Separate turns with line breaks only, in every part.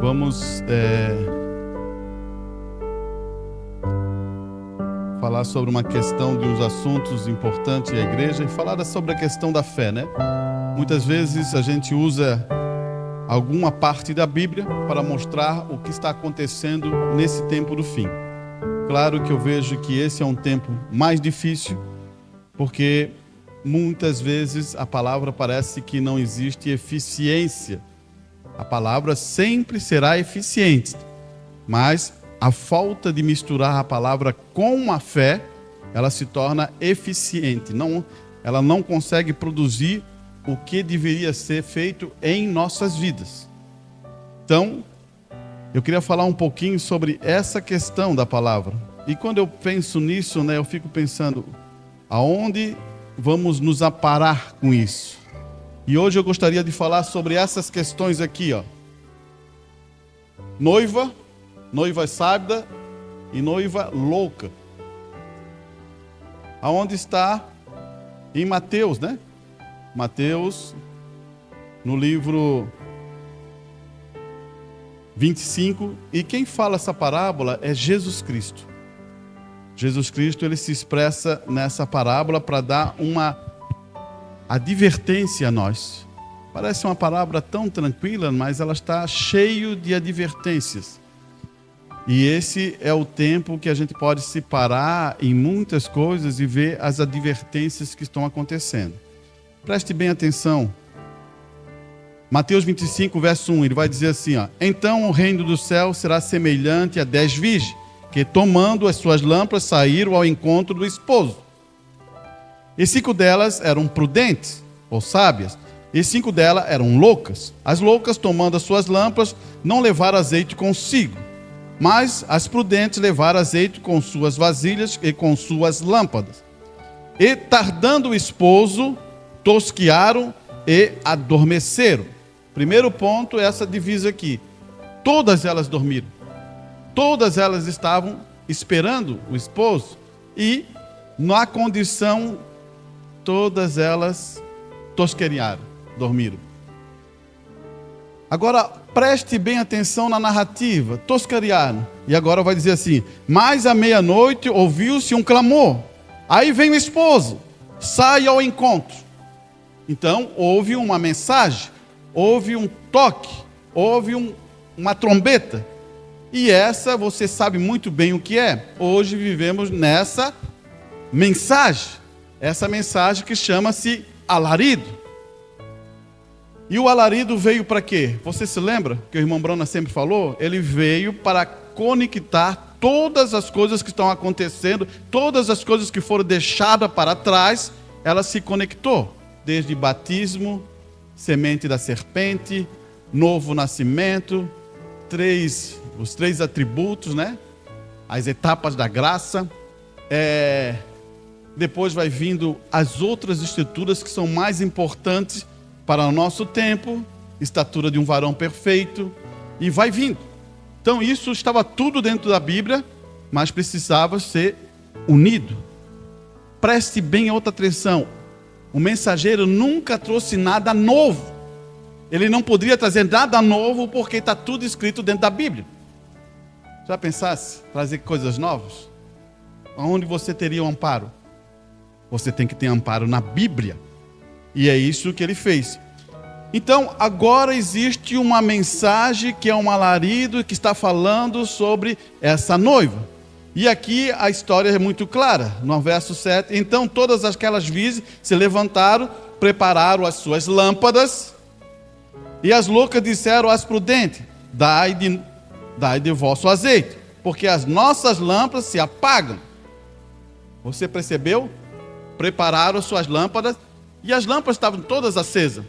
Vamos falar sobre uma questão de uns assuntos importantes da igreja e falar sobre a questão da fé, né? Muitas vezes a gente usa alguma parte da Bíblia para mostrar o que está acontecendo nesse tempo do fim. Claro que eu vejo que esse é um tempo mais difícil, porque muitas vezes a palavra parece que não existe eficiência. A palavra sempre será eficiente, mas a falta de misturar a palavra com a fé, ela se torna eficiente. Ela não consegue produzir o que deveria ser feito em nossas vidas. Então, eu queria falar um pouquinho sobre essa questão da palavra. E quando eu penso nisso, né, eu fico pensando, aonde vamos nos aparar com isso? E hoje eu gostaria de falar sobre essas questões aqui, ó. Noiva sábia e noiva louca. Aonde está? Em Mateus, né? Mateus, no livro 25. E quem fala essa parábola é Jesus Cristo. Jesus Cristo, ele se expressa nessa parábola para dar uma advertência a nós. Parece uma palavra tão tranquila, mas ela está cheia de advertências. E esse é o tempo que a gente pode se parar em muitas coisas e ver as advertências que estão acontecendo. Preste bem atenção. Mateus 25, verso 1, ele vai dizer assim, ó: Então o reino do céu será semelhante a 10 virgens, que tomando as suas lâmpadas saíram ao encontro do esposo. E 5 delas eram prudentes, ou sábias, e 5 delas eram loucas. As loucas, tomando as suas lâmpadas, não levaram azeite consigo, mas as prudentes levaram azeite com suas vasilhas e com suas lâmpadas. E tardando o esposo, tosquearam e adormeceram. Primeiro ponto é essa divisa aqui. Todas elas dormiram. Todas elas estavam esperando o esposo e, na condição, todas elas tosquearam, dormiram. Agora, preste bem atenção na narrativa. Tosquearam. E agora vai dizer assim: mas à meia-noite ouviu-se um clamor. Aí vem o esposo, sai ao encontro. Então, houve uma mensagem, houve um toque, houve uma trombeta. E essa, você sabe muito bem o que é. Hoje vivemos nessa mensagem. Essa mensagem que chama-se alarido. E o alarido veio para quê? Você se lembra que o irmão Brana sempre falou? Ele veio para conectar todas as coisas que estão acontecendo, todas as coisas que foram deixadas para trás, ela se conectou. Desde batismo, semente da serpente, novo nascimento, os 3 atributos, né? As etapas da graça. Depois vai vindo as outras escrituras que são mais importantes para o nosso tempo, estatura de um varão perfeito, e vai vindo. Então isso estava tudo dentro da Bíblia, mas precisava ser unido. Preste bem a outra atenção. O mensageiro nunca trouxe nada novo. Ele não poderia trazer nada novo porque está tudo escrito dentro da Bíblia. Já pensasse trazer coisas novas? Onde você teria um amparo? Você tem que ter amparo na Bíblia. E é isso que ele fez. Então, agora existe uma mensagem que é um alarido que está falando sobre essa noiva. E aqui a história é muito clara. No verso 7, então todas aquelas virgens se levantaram, prepararam as suas lâmpadas. E as loucas disseram às prudentes: dai de vosso azeite, porque as nossas lâmpadas se apagam. Você percebeu? Prepararam as suas lâmpadas e as lâmpadas estavam todas acesas.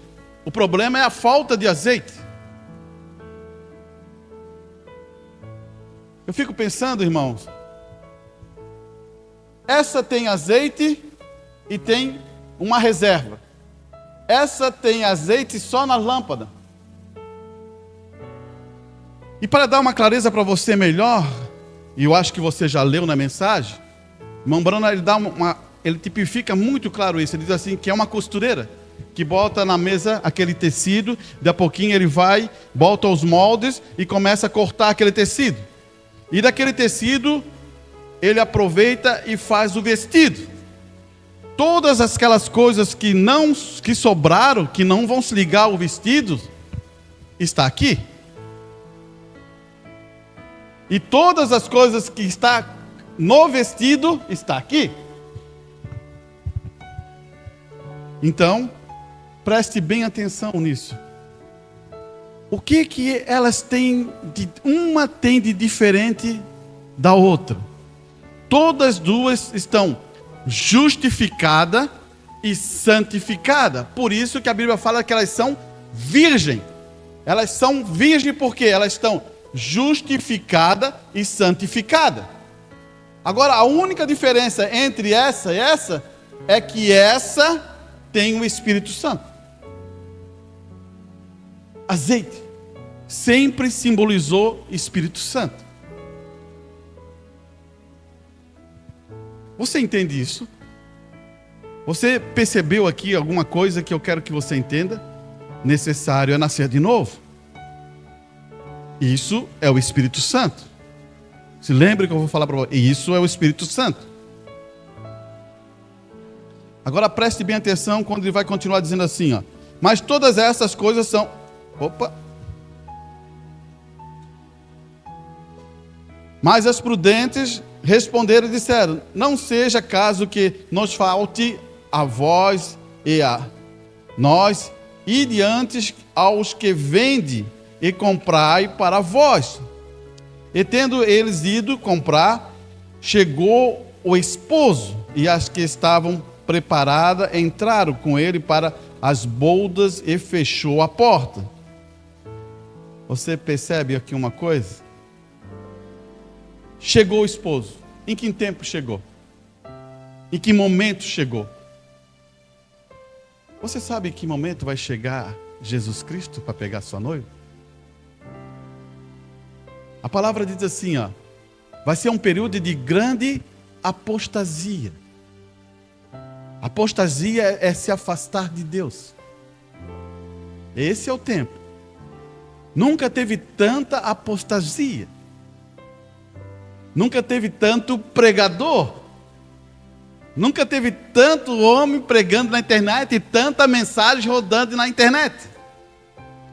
O problema é a falta de azeite. Eu fico pensando, irmãos, essa tem azeite e tem uma reserva. Essa tem azeite só na lâmpada. E para dar uma clareza para você melhor, e eu acho que você já leu na mensagem, o irmão Brana, ele tipifica muito claro isso. Ele diz assim, que é uma costureira. que bota na mesa aquele tecido, de a pouquinho ele vai, bota os moldes e começa a cortar aquele tecido. E daquele tecido, ele aproveita e faz o vestido. Todas aquelas coisas que sobraram, que não vão se ligar ao vestido, está aqui. E todas as coisas que está no vestido, está aqui. Então, preste bem atenção nisso. O que elas têm uma tem de diferente da outra? Todas duas estão justificada e santificada. Por isso que a Bíblia fala que elas são virgem. Elas são virgem porque elas estão justificada e santificada. Agora, a única diferença entre essa e essa é que essa tem o Espírito Santo. Azeite sempre simbolizou Espírito Santo. Você entende isso? Você percebeu aqui alguma coisa que eu quero que você entenda? Necessário é nascer de novo. Isso é o Espírito Santo. Se lembre que eu vou falar para você. Isso é o Espírito Santo. Agora preste bem atenção quando ele vai continuar dizendo assim, ó. Mas todas essas coisas são... Mas as prudentes responderam e disseram: não seja caso que nos falte a vós e a nós, e diante aos que vende e comprai para vós. E tendo eles ido comprar, chegou o esposo, e as que estavam preparadas entraram com ele para as boldas e fechou a porta. Você percebe aqui uma coisa? Chegou o esposo. Em que tempo chegou? Em que momento chegou? Você sabe em que momento vai chegar Jesus Cristo para pegar sua noiva? A palavra diz assim, ó, vai ser um período de grande apostasia. Apostasia é se afastar de Deus. Esse é o tempo. Nunca teve tanta apostasia. Nunca teve tanto pregador. Nunca teve tanto homem pregando na internet e tanta mensagem rodando na internet.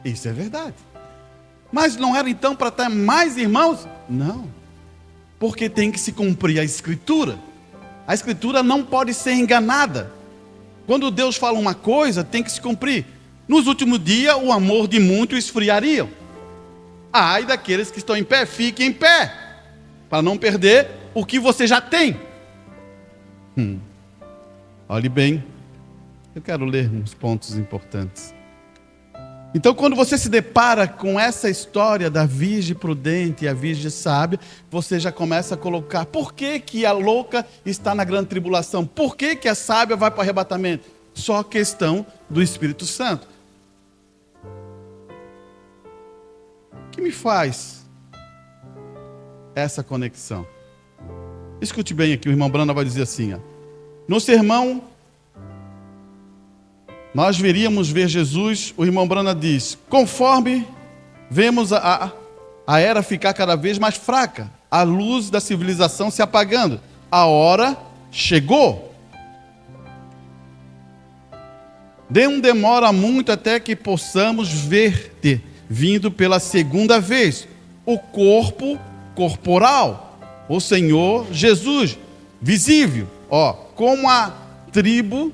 Isso é verdade. Mas não era então para ter mais irmãos? Não. Porque tem que se cumprir a Escritura. A Escritura não pode ser enganada. Quando Deus fala uma coisa, tem que se cumprir. Nos últimos dias, o amor de muitos esfriaria. Ai daqueles que estão em pé, fiquem em pé, para não perder o que você já tem. Olhe bem, eu quero ler uns pontos importantes. Então, quando você se depara com essa história da virgem prudente e a virgem sábia, você já começa a colocar: por que a louca está na grande tribulação? Por que a sábia vai para o arrebatamento? Só questão do Espírito Santo. O que me faz essa conexão? Escute bem aqui, o irmão Brana vai dizer assim, ó. No sermão, nós viríamos ver Jesus, o irmão Brana diz: conforme vemos a era ficar cada vez mais fraca, a luz da civilização se apagando, a hora chegou. Não demora muito até que possamos ver-te vindo pela segunda vez, o corpo corporal, o Senhor Jesus, visível, como a tribo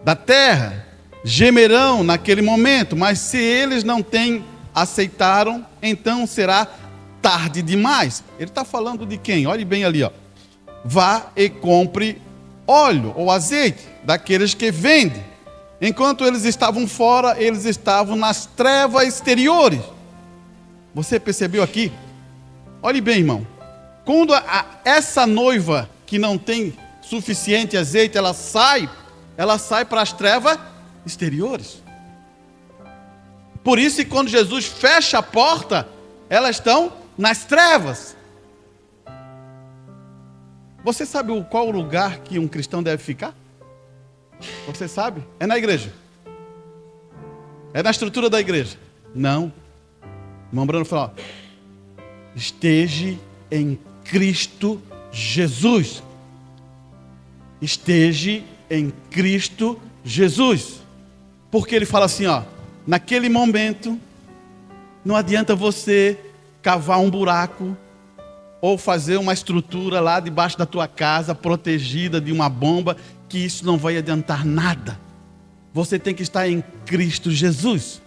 da terra, gemerão naquele momento, mas se eles não aceitaram, então será tarde demais. Ele está falando de quem? Olhe bem ali, ó. Vá e compre óleo ou azeite daqueles que vendem. Enquanto eles estavam fora, eles estavam nas trevas exteriores. Você percebeu aqui? Olhe bem, irmão. Quando essa noiva que não tem suficiente azeite, ela sai para as trevas exteriores. Por isso que quando Jesus fecha a porta, elas estão nas trevas. Você sabe qual lugar que um cristão deve ficar? Você sabe? É na igreja. É na estrutura da igreja. Não. O irmão Bruno falou: esteja em Cristo Jesus. Esteja em Cristo Jesus. Porque ele fala assim, ó, naquele momento, não adianta você cavar um buraco ou fazer uma estrutura lá debaixo da tua casa, protegida de uma bomba, que isso não vai adiantar nada. Você tem que estar em Cristo Jesus.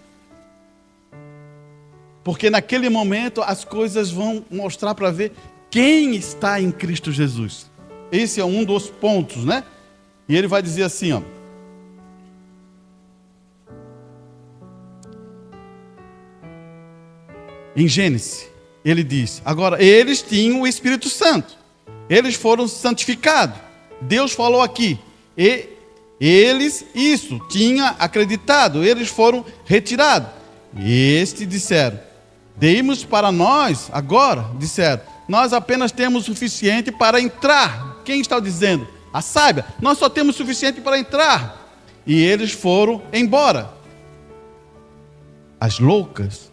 Porque naquele momento as coisas vão mostrar para ver quem está em Cristo Jesus. Esse é um dos pontos, né? E ele vai dizer assim, ó. Em Gênesis, ele diz, agora, eles tinham o Espírito Santo. Eles foram santificados. Deus falou aqui. E eles, isso, tinha acreditado. Eles foram retirados. E estes disseram, demos para nós, agora, disseram, nós apenas temos o suficiente para entrar. Quem está dizendo? A sábia. Nós só temos o suficiente para entrar. E eles foram embora. As loucas,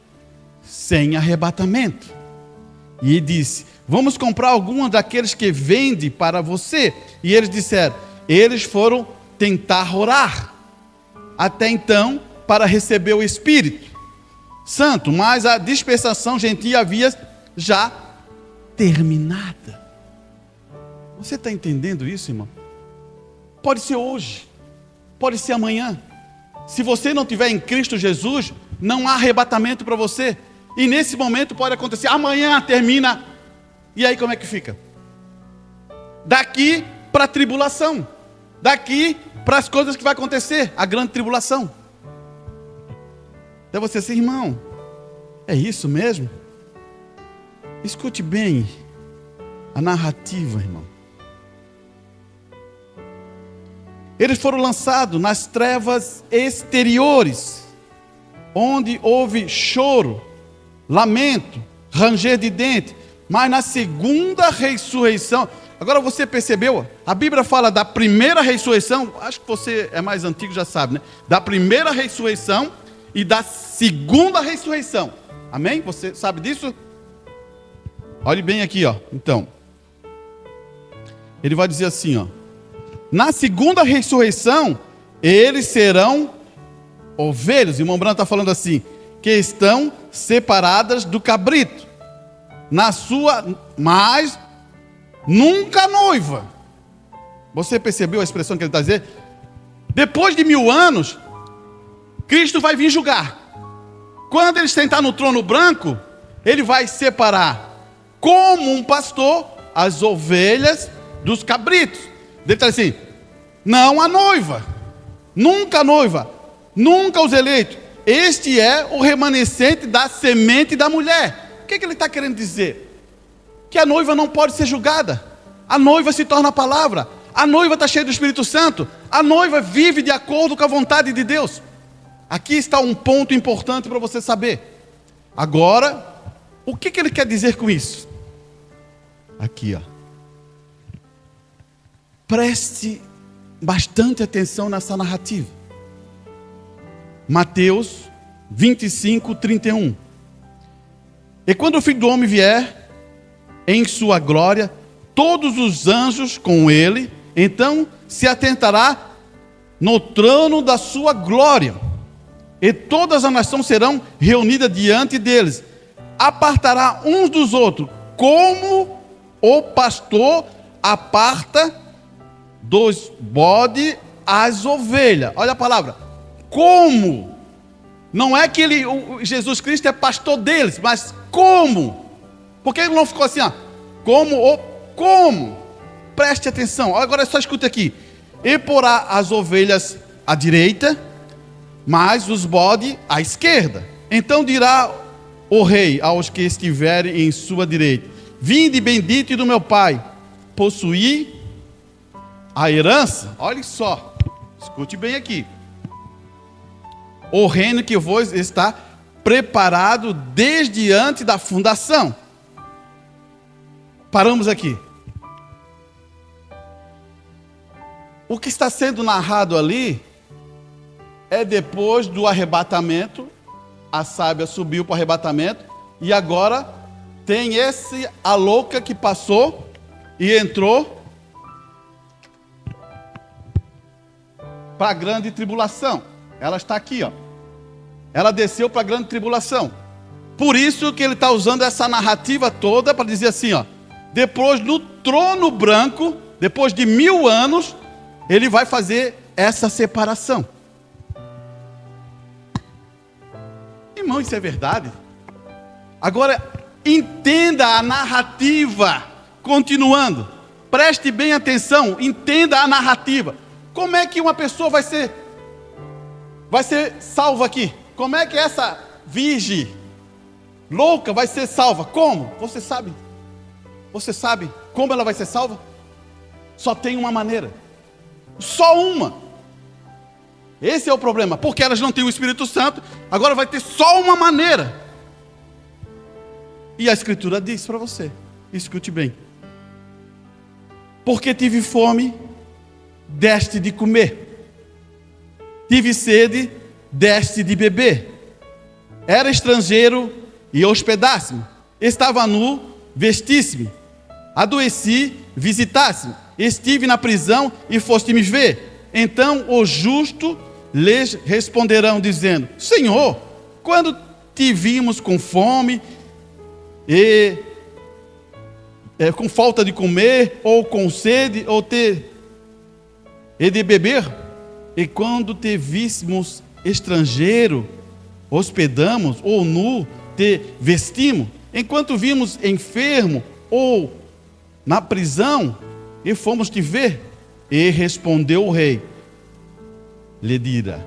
sem arrebatamento. E disse, vamos comprar alguns daqueles que vende para você. E eles disseram, eles foram tentar orar. Até então, para receber o Espírito Santo. Mas a dispensação gentil havia já terminada. Você está entendendo isso, irmão? Pode ser hoje, pode ser amanhã. Se você não estiver em Cristo Jesus, não há arrebatamento para você. E nesse momento pode acontecer, amanhã termina. E aí como é que fica? Daqui para a tribulação. Daqui para as coisas que vai acontecer, a grande tribulação. Então você diz, irmão, é isso mesmo? Escute bem a narrativa, irmão. Eles foram lançados nas trevas exteriores, onde houve choro, lamento, ranger de dente. Mas na segunda ressurreição, agora você percebeu? A Bíblia fala da primeira ressurreição, acho que você é mais antigo, já sabe, né? Da primeira ressurreição e da segunda ressurreição. Amém? Você sabe disso? Olhe bem aqui, ó. Então, ele vai dizer assim, ó. Na segunda ressurreição, eles serão ovelhas. O irmão Branco está falando assim, que estão separadas do cabrito. Na sua, mas nunca noiva. Você percebeu a expressão que ele está dizendo? Depois de 1000 anos, Cristo vai vir julgar. Quando ele sentar no trono branco, ele vai separar, como um pastor, as ovelhas dos cabritos. Ele está assim, não a noiva, nunca a noiva, nunca os eleitos. Este é o remanescente da semente da mulher. O que ele está querendo dizer? Que a noiva não pode ser julgada. A noiva se torna a palavra. A noiva está cheia do Espírito Santo. A noiva vive de acordo com a vontade de Deus. Aqui está um ponto importante para você saber. Agora, o que ele quer dizer com isso? Aqui, ó. Preste bastante atenção nessa narrativa. Mateus 25, 31. E quando o Filho do Homem vier em sua glória, todos os anjos com ele, então se atentará no trono da sua glória. E todas as nações serão reunidas diante deles. Apartará uns dos outros, como o pastor aparta dos bodes as ovelhas. Olha a palavra. Como? Não é que Jesus Cristo é pastor deles, mas como? Porque ele não ficou assim, ó. Como? Preste atenção. Agora só escute aqui. E porá as ovelhas à direita, mas os bodes à esquerda. Então dirá o rei aos que estiverem em sua direita: vinde bendito do meu Pai, possuí a herança. Olha só, escute bem aqui. O reino que vos está preparado desde antes da fundação. Paramos aqui. O que está sendo narrado ali é depois do arrebatamento. A sábia subiu para o arrebatamento e agora tem a louca que passou e entrou para a grande tribulação. Ela está aqui, ó. Ela desceu para a grande tribulação. Por isso que ele está usando essa narrativa toda para dizer assim, ó. Depois do trono branco, depois de 1000 anos, ele vai fazer essa separação. Irmão, isso é verdade? Agora, entenda a narrativa, continuando. Preste bem atenção, entenda a narrativa. Como é que uma pessoa vai ser salva aqui? Como é que essa virgem louca vai ser salva? Como? Você sabe? Você sabe como ela vai ser salva? Só tem uma maneira. Só uma. Esse é o problema. Porque elas não têm o Espírito Santo, agora vai ter só uma maneira. E a Escritura diz para você, escute bem. Porque tive fome, deste de comer. Tive sede, deste de beber. Era estrangeiro e hospedaste-me. Estava nu, vestiste-me. Adoeci, visitaste-me. Estive na prisão e foste me ver. Então os justos lhes responderão, dizendo: Senhor, quando te vimos com fome e com falta de comer, ou com sede, e de beber? E quando te víssemos estrangeiro, hospedamos, ou nu, te vestimos? Enquanto vimos enfermo, ou na prisão, e fomos te ver? E respondeu o rei, lhe dirá: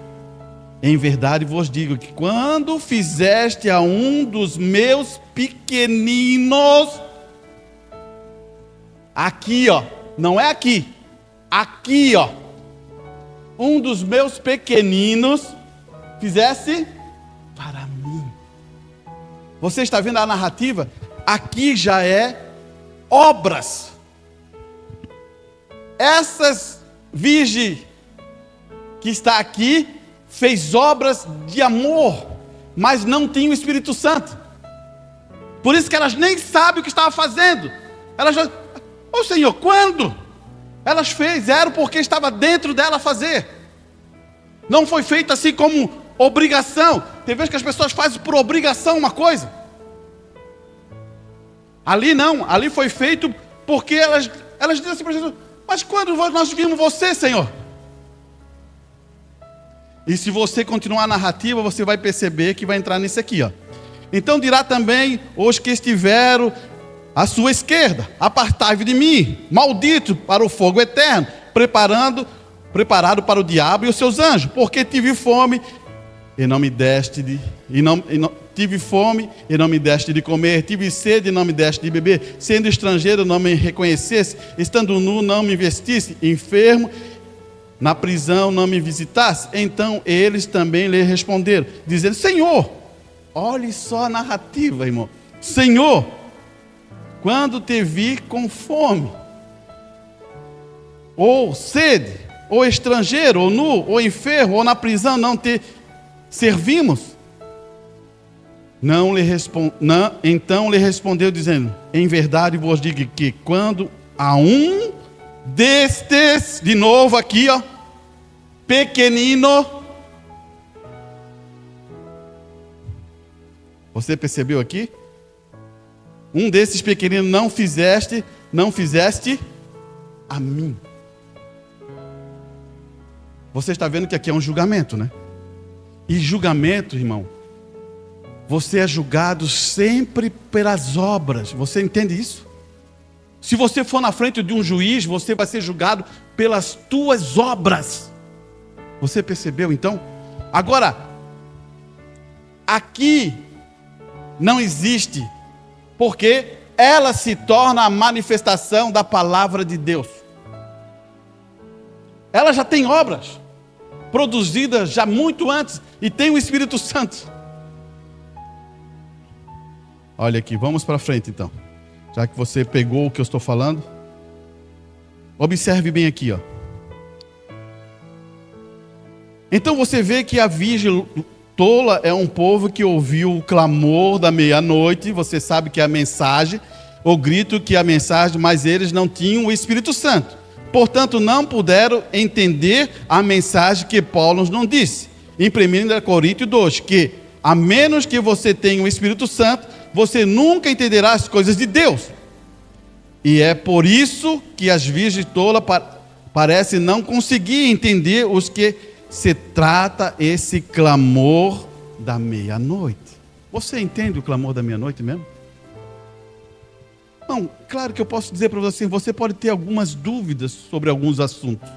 em verdade vos digo que quando fizeste a um dos meus pequeninos, aqui ó, não é aqui, aqui ó, um dos meus pequeninos, fizesse para mim. Você está vendo a narrativa? Aqui já é obras. Essas virgem que está aqui fez obras de amor, mas não tinha o Espírito Santo. Por isso que elas nem sabem o que estava fazendo. Elas já, ô Senhor, quando? Elas fizeram porque estava dentro dela fazer. Não foi feito assim como obrigação. Tem vezes que as pessoas fazem por obrigação uma coisa. Ali não, ali foi feito porque elas dizem assim para Jesus: mas quando nós vimos você, Senhor? E se você continuar a narrativa, você vai perceber que vai entrar nisso aqui, ó. Então dirá também os que estiveram à sua esquerda: apartai-vos de mim, maldito, para o fogo eterno, preparado para o diabo e os seus anjos, porque tive fome e não me deste tive fome e não me deste de comer, tive sede e não me deste de beber, sendo estrangeiro não me reconhecesse, estando nu não me vestisse, enfermo na prisão não me visitasse. Então eles também lhe responderam, dizendo: Senhor, olhe só a narrativa, irmão. Senhor, quando te vi com fome, ou sede, ou estrangeiro, ou nu, ou enfermo, ou na prisão, não te servimos? Então lhe respondeu, dizendo: em verdade vos digo que quando a um destes, de novo aqui, ó, pequenino, você percebeu aqui? Um desses pequeninos não fizeste a mim. Você está vendo que aqui é um julgamento, né? E julgamento, irmão, você é julgado sempre pelas obras. Você entende isso? Se você for na frente de um juiz, você vai ser julgado pelas tuas obras. Você percebeu então? Agora, aqui não existe, porque ela se torna a manifestação da palavra de Deus. Ela já tem obras produzidas já muito antes e tem o Espírito Santo. Olha aqui, vamos para frente então. Já que você pegou o que eu estou falando, observe bem aqui, ó. Então você vê que a virgem tola é um povo que ouviu o clamor da meia-noite. Você sabe que é a mensagem, o grito que é a mensagem, mas eles não tinham o Espírito Santo. Portanto, não puderam entender a mensagem que Paulo nos disse. Em 1 Coríntios 2, que a menos que você tenha o Espírito Santo, você nunca entenderá as coisas de Deus. E é por isso que as virgens tolas parecem não conseguir entender os que se trata esse clamor da meia-noite. Você entende o clamor da meia-noite mesmo? Não, claro que eu posso dizer para você, você pode ter algumas dúvidas sobre alguns assuntos,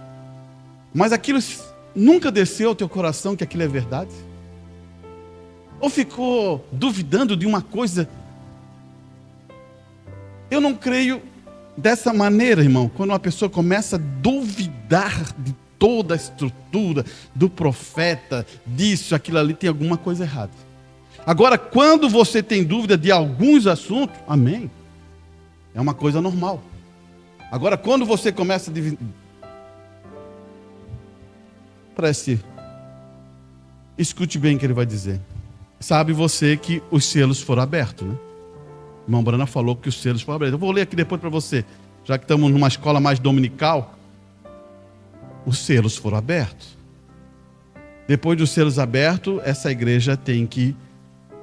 mas aquilo nunca desceu ao teu coração que aquilo é verdade? Ou ficou duvidando de uma coisa? Eu não creio dessa maneira, irmão. Quando uma pessoa começa a duvidar de toda a estrutura do profeta, disso, aquilo ali, tem alguma coisa errada. Agora, quando você tem dúvida de alguns assuntos, amém, é uma coisa normal. Agora, quando você começa a escute bem o que ele vai dizer. Sabe você que os selos foram abertos, né? O irmão Brana falou que os selos foram abertos. Eu vou ler aqui depois para você, já que estamos numa escola mais dominical. Os selos foram abertos. Depois dos selos abertos, essa igreja tem que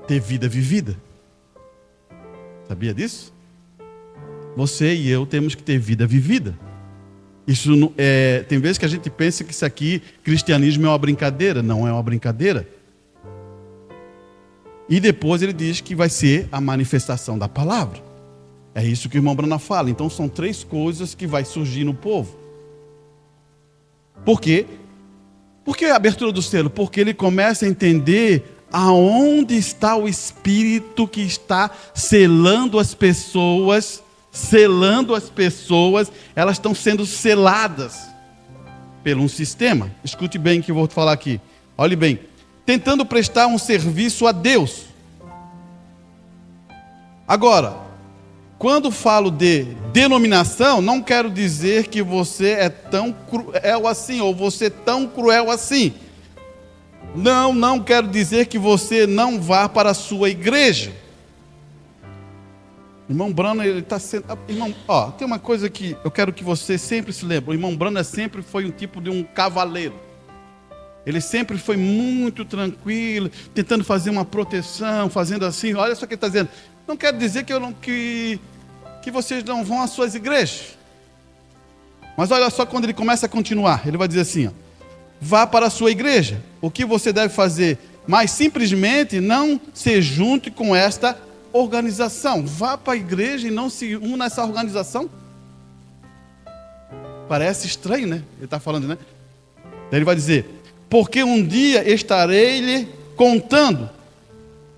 ter vida vivida. Sabia disso? Você e eu temos que ter vida vivida. Isso tem vezes que a gente pensa que isso aqui, cristianismo, é uma brincadeira. Não é uma brincadeira. E depois ele diz que vai ser a manifestação da palavra. É isso que o irmão Brana fala. Então são 3 coisas que vai surgir no povo. Por quê? Por que a abertura do selo? Porque ele começa a entender aonde está o Espírito que está selando as pessoas. Elas estão sendo seladas pelo um sistema. Escute bem o que eu vou falar aqui. Olhe bem. Tentando prestar um serviço a Deus. Agora, quando falo de denominação, não quero dizer que você é tão cruel assim, ou você é tão cruel assim. Não quero dizer que você não vá para a sua igreja. Irmão Brana, ele está sendo... Irmão, tem uma coisa que eu quero que você sempre se lembre. O irmão Brana sempre foi um tipo de um cavaleiro. Ele sempre foi muito tranquilo, tentando fazer uma proteção, fazendo assim. Olha só o que ele está dizendo. Não quero dizer que vocês não vão às suas igrejas. Mas olha só quando ele começa a continuar. Ele vai dizer assim, ó, vá para a sua igreja. O que você deve fazer? Mas simplesmente não se junte com esta organização. Vá para a igreja e não se una nessa organização. Parece estranho, né? Ele está falando, né? Daí ele vai dizer... Porque um dia estarei lhe contando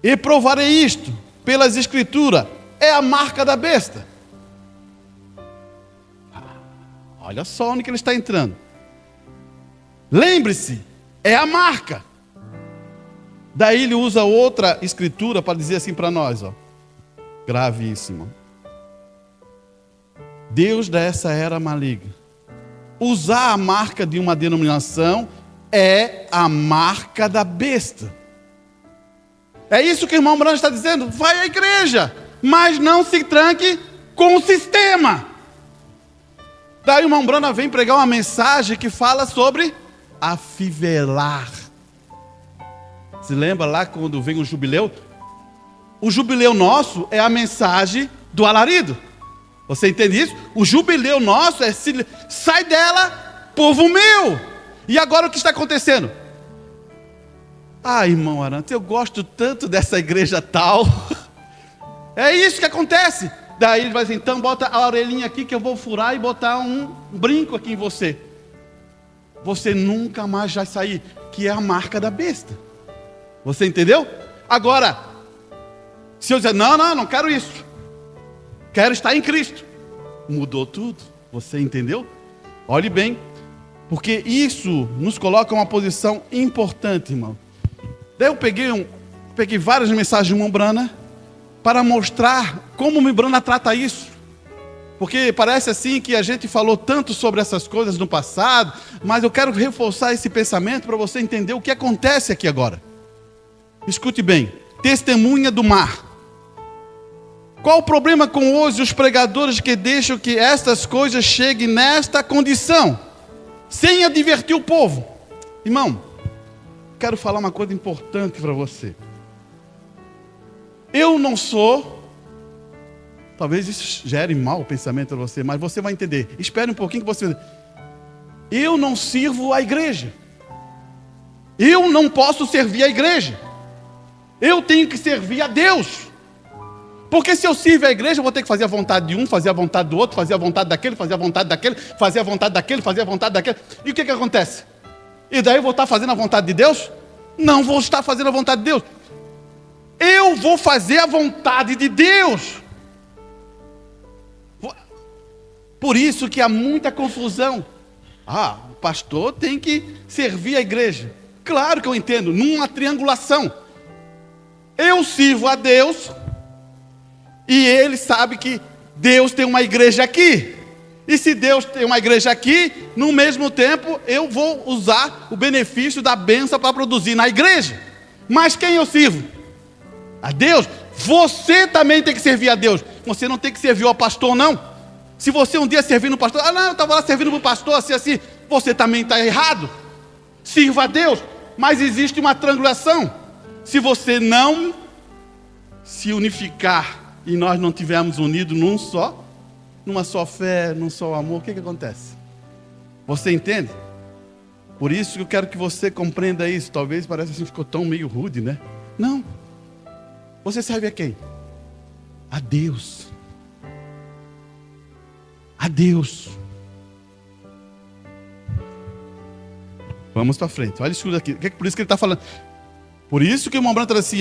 e provarei isto pelas escrituras. É a marca da besta. Olha só onde que ele está entrando. Lembre-se, é a marca. Daí ele usa outra escritura para dizer assim para nós, ó. Gravíssimo. Deus dessa era maligna. Usar a marca de uma denominação é a marca da besta. É isso que o irmão Branco está dizendo. Vai à igreja, mas não se tranque com o sistema. Daí o irmão Branco vem pregar uma mensagem que fala sobre afivelar. Se lembra lá quando vem o jubileu? O jubileu nosso é a mensagem do alarido. Você entende isso? O jubileu nosso é sai dela, povo meu. E agora o que está acontecendo? Irmão Arantes, eu gosto tanto dessa igreja tal. É isso que acontece. Daí ele vai dizer, então bota a orelhinha aqui que eu vou furar e botar um brinco aqui em você. Você nunca mais vai sair, que é a marca da besta. Você entendeu? Agora, se eu dizer, não quero isso. Quero estar em Cristo. Mudou tudo. Você entendeu? Olhe bem. Porque isso nos coloca em uma posição importante, irmão. Daí eu peguei várias mensagens de irmão Brana para mostrar como o irmão Brana trata isso. Porque parece assim que a gente falou tanto sobre essas coisas no passado, mas eu quero reforçar esse pensamento para você entender o que acontece aqui agora. Escute bem, testemunha do mar. Qual o problema com hoje os pregadores que deixam que estas coisas cheguem nesta condição, sem advertir o povo? Irmão, quero falar uma coisa importante para você. Eu não sou... Talvez isso gere mau pensamento para você, mas você vai entender. Espere um pouquinho que você... Eu não sirvo a igreja. Eu não posso servir a igreja. Eu tenho que servir a Deus. Porque se eu sirvo a igreja, eu vou ter que fazer a vontade de um, fazer a vontade do outro, fazer a vontade daquele, fazer a vontade daquele, fazer a vontade daquele, fazer a vontade daquele. E o que acontece? E daí eu vou estar fazendo a vontade de Deus? Não vou estar fazendo a vontade de Deus. Eu vou fazer a vontade de Deus. Por isso que há muita confusão. O pastor tem que servir a igreja. Claro que eu entendo, numa triangulação. Eu sirvo a Deus e ele sabe que Deus tem uma igreja aqui. E se Deus tem uma igreja aqui, no mesmo tempo eu vou usar o benefício da bênção para produzir na igreja. Mas quem eu sirvo? A Deus. Você também tem que servir a Deus. Você não tem que servir ao pastor, não. Se você um dia servindo o pastor, não, eu estava lá servindo para o pastor, assim, você também está errado. Sirva a Deus, mas existe uma triangulação. Se você não se unificar e nós não tivermos unidos numa só fé, num só amor, o que acontece? Você entende? Por isso que eu quero que você compreenda isso. Talvez pareça assim, ficou tão meio rude, né? Não. Você serve a quem? A Deus. A Deus. Vamos para frente. Olha isso aqui. Por isso que ele está falando. Por isso que o irmão Branco está assim,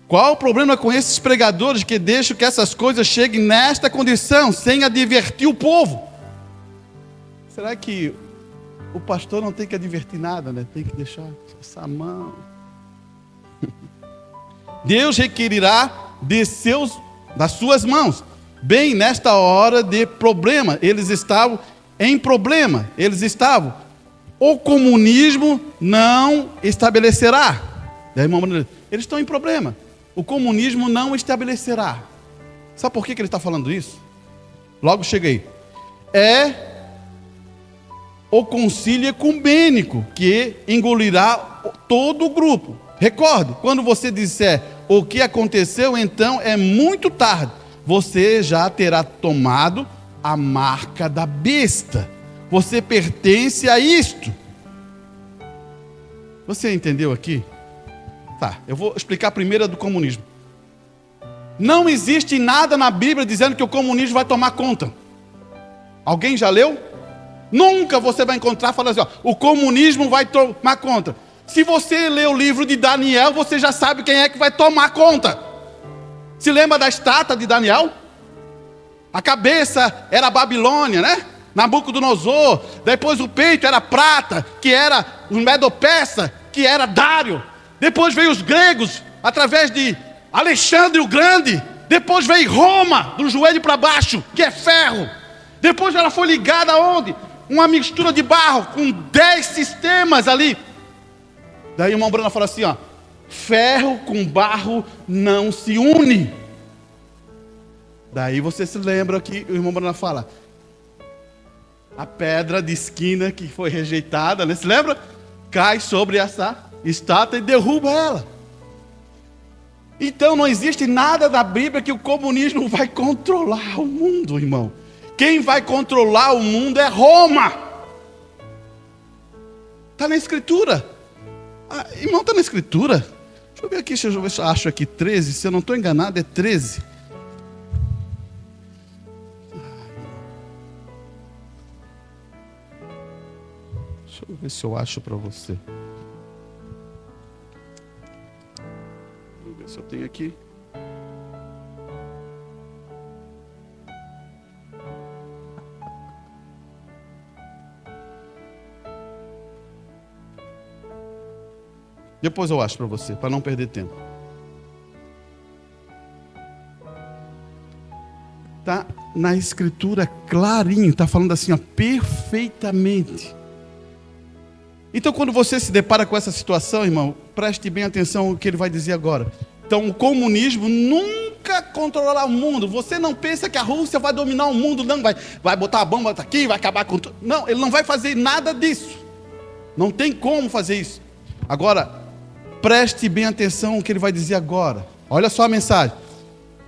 qual o problema com esses pregadores que deixam que essas coisas cheguem nesta condição, sem advertir o povo? Será que o pastor não tem que advertir nada, né? Tem que deixar essa mão. Deus requerirá das suas mãos. Bem, nesta hora de problema, eles estavam em problema, o comunismo não estabelecerá. Eles estão em problema, o comunismo não estabelecerá. Sabe por que ele está falando isso? Logo cheguei. É o concílio ecumênico que engolirá todo o grupo. Recorde, quando você disser o que aconteceu, então é muito tarde. Você já terá tomado a marca da besta. Você pertence a isto. Você entendeu aqui? Tá, eu vou explicar primeiro a do comunismo. Não existe nada na Bíblia dizendo que o comunismo vai tomar conta. Alguém já leu? Nunca você vai encontrar falando assim, o comunismo vai tomar conta. Se você ler o livro de Daniel, você já sabe quem é que vai tomar conta. Se lembra da estátua de Daniel? A cabeça era Babilônia, né? Nabucodonosor. Depois o peito era prata, que era os Medo-Persa, que era Dário. Depois veio os gregos, através de Alexandre o Grande. Depois veio Roma, do joelho para baixo, que é ferro. Depois ela foi ligada aonde? Uma mistura de barro, com 10 sistemas ali. Daí o irmão Bruno falou assim, ferro com barro não se une. Daí você se lembra que o irmão Bruno fala, a pedra de esquina que foi rejeitada, né? Se lembra? Cai sobre essa estátua e derruba ela. Então não existe nada da Bíblia que o comunismo vai controlar o mundo, irmão. Quem vai controlar o mundo é Roma. Está na Escritura. Irmão, está na Escritura. Deixa eu ver aqui, deixa eu ver se eu acho aqui 13. Se eu não estou enganado, é 13. Deixa eu ver se eu acho para você. Vamos ver se eu tenho aqui. Depois eu acho para você, para não perder tempo. Tá na escritura clarinho, está falando assim, ó, perfeitamente. Então quando você se depara com essa situação, irmão, preste bem atenção no que ele vai dizer agora. Então o comunismo nunca controlará o mundo. Você não pensa que a Rússia vai dominar o mundo, não, vai botar a bomba aqui, vai acabar com tudo. Não, ele não vai fazer nada disso. Não tem como fazer isso. Agora, preste bem atenção no que ele vai dizer agora. Olha só a mensagem.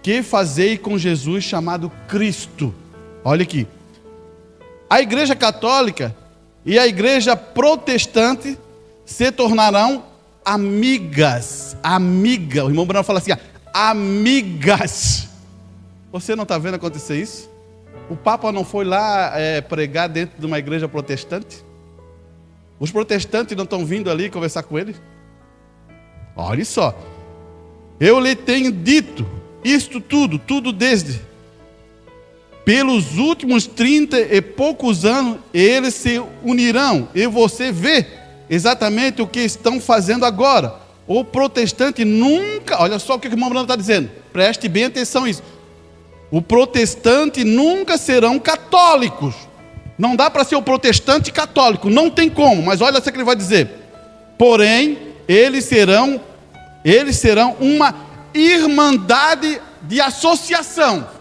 Que fazei com Jesus chamado Cristo? Olha aqui. A igreja católica e a igreja protestante se tornarão amigas. Amiga. O irmão Bruno fala assim, amigas. Você não está vendo acontecer isso? O Papa não foi lá pregar dentro de uma igreja protestante? Os protestantes não estão vindo ali conversar com ele? Olha só. Eu lhe tenho dito isto tudo desde. Pelos últimos 30 e poucos anos, eles se unirão. E você vê exatamente o que estão fazendo agora. O protestante nunca... Olha só o que o irmão Bruno está dizendo. Preste bem atenção nisso. O protestante nunca serão católicos. Não dá para ser o protestante católico. Não tem como. Mas olha só o que ele vai dizer. Porém, eles serão uma irmandade de associação.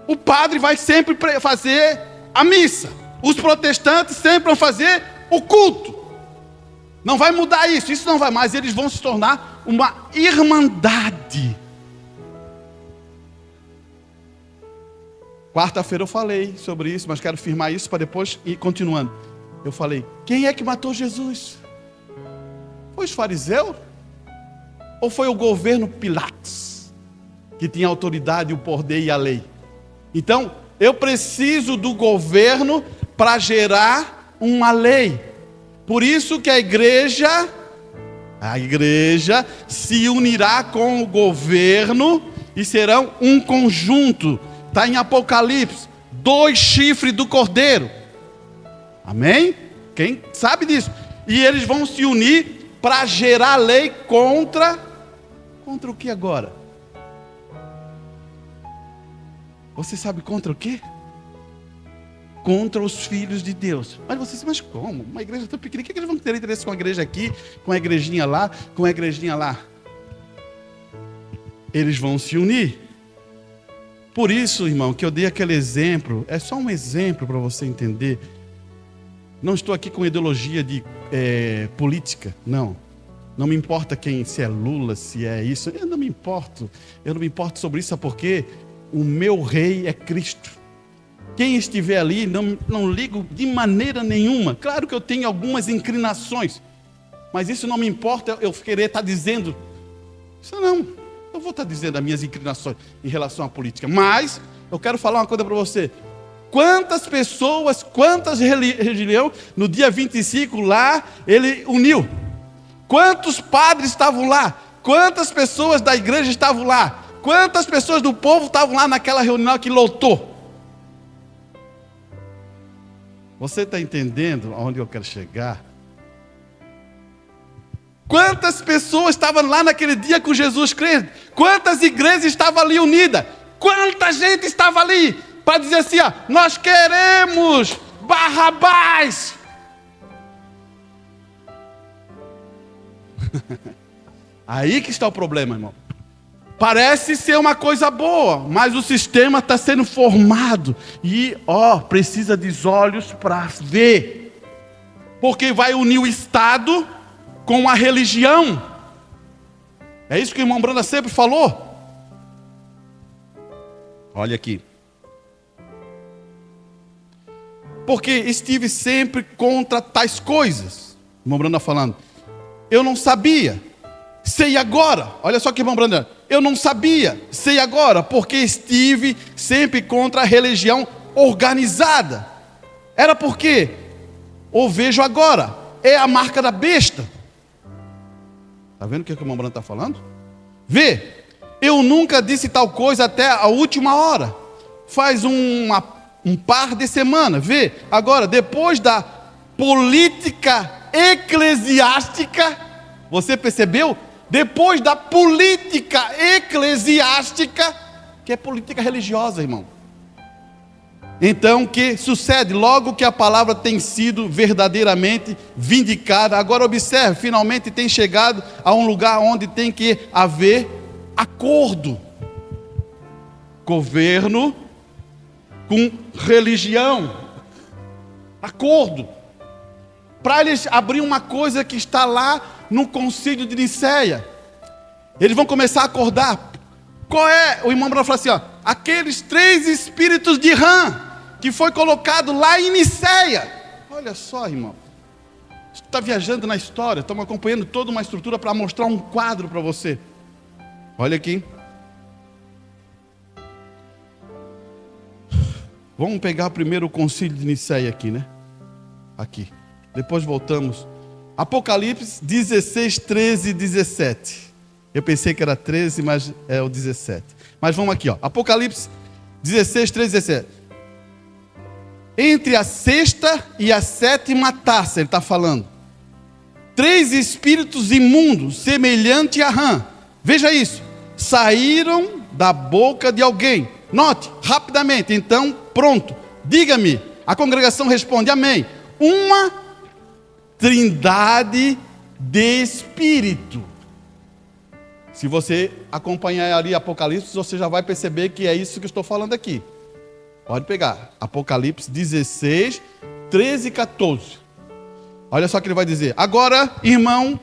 O padre vai sempre fazer a missa. Os protestantes sempre vão fazer o culto. Não vai mudar isso. Isso não vai mais. Eles vão se tornar uma irmandade. Quarta-feira eu falei sobre isso, mas quero firmar isso para depois ir continuando. Eu falei, quem é que matou Jesus? Foi os fariseus? Ou foi o governo Pilatos, que tinha a autoridade, o poder e a lei? Então, eu preciso do governo para gerar uma lei. Por isso que a igreja se unirá com o governo e serão um conjunto. Está em Apocalipse, 2 chifres do cordeiro. Amém? Quem sabe disso? E eles vão se unir para gerar lei contra o que agora? Você sabe contra o quê? Contra os filhos de Deus. Mas como? Uma igreja tão pequena, que eles vão ter interesse com a igreja aqui, com a igrejinha lá, com a igrejinha lá? Eles vão se unir. Por isso, irmão, que eu dei aquele exemplo, é só um exemplo para você entender. Não estou aqui com ideologia de política, não. Não me importa se é Lula, se é isso, eu não me importo sobre isso, porque o meu rei é Cristo. Quem estiver ali, não ligo de maneira nenhuma. Claro que eu tenho algumas inclinações, mas isso não me importa eu querer estar dizendo, isso não. Eu vou estar dizendo as minhas inclinações em relação à política, mas eu quero falar uma coisa para você. Quantas pessoas, quantas religiões, no dia 25 lá, ele uniu? Quantos padres estavam lá? Quantas pessoas da igreja estavam lá? Quantas pessoas do povo estavam lá naquela reunião que lotou? Você está entendendo aonde eu quero chegar? Quantas pessoas estavam lá naquele dia com Jesus Cristo? Quantas igrejas estavam ali unidas? Quanta gente estava ali para dizer assim, nós queremos Barrabás. Aí que está o problema, irmão. Parece ser uma coisa boa, mas o sistema está sendo formado e, precisa de olhos para ver. Porque vai unir o Estado com a religião. É isso que o irmão Branda sempre falou. Olha aqui. Porque estive sempre contra tais coisas. O irmão Branda falando. Eu não sabia. Sei agora. Olha só que irmão Branda. Eu não sabia. Sei agora. Porque estive sempre contra a religião organizada. Era porque ou vejo agora. É a marca da besta. Está vendo o que o irmão Brando está falando? Vê, eu nunca disse tal coisa até a última hora. Faz um par de semanas. Vê, agora, depois da política eclesiástica, você percebeu? Depois da política eclesiástica, que é política religiosa, irmão. Então, o que sucede? Logo que a palavra tem sido verdadeiramente vindicada, agora observe, finalmente tem chegado a um lugar onde tem que haver acordo. Governo com religião. Acordo. Para eles abrir uma coisa que está lá no concílio de Nicéia. Eles vão começar a acordar. Qual é? O irmão Branham falou assim, ó, aqueles 3 espíritos de Rã, que foi colocado lá em Nicéia. Olha só, irmão. Você está viajando na história. Estamos acompanhando toda uma estrutura para mostrar um quadro para você. Olha aqui. Vamos pegar primeiro o concílio de Nicéia aqui, né? Aqui. Depois voltamos. Apocalipse 16, 13 e 17. Eu pensei que era 13, mas é o 17. Mas vamos aqui, ó. Apocalipse 16, 13 e 17. Entre a 6ª e a 7ª taça, ele está falando. 3 espíritos imundos, semelhante a rã. Veja isso. Saíram da boca de alguém. Note, rapidamente. Então, pronto. Diga-me. A congregação responde, amém. Uma trindade de espírito. Se você acompanhar ali Apocalipse, você já vai perceber que é isso que eu estou falando aqui. Pode pegar. Apocalipse 16, 13 e 14. Olha só o que ele vai dizer. Agora, irmão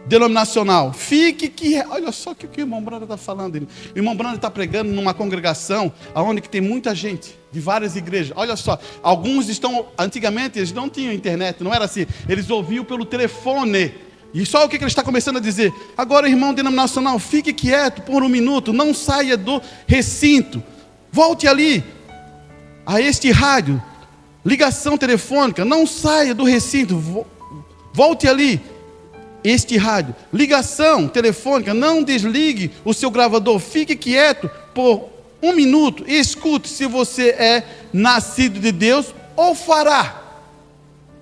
denominacional, fique que... Olha só o que o irmão Brando está falando. O irmão Brando está pregando numa congregação onde tem muita gente, de várias igrejas. Olha só, alguns estão... Antigamente eles não tinham internet, não era assim. Eles ouviam pelo telefone. E só o que ele está começando a dizer? Agora, irmão denominacional, fique quieto por um minuto, não saia do recinto. Volte ali a este rádio, ligação telefônica, não saia do recinto, volte ali, este rádio, ligação telefônica, não desligue o seu gravador, fique quieto por um minuto e escute se você é nascido de Deus ou fará.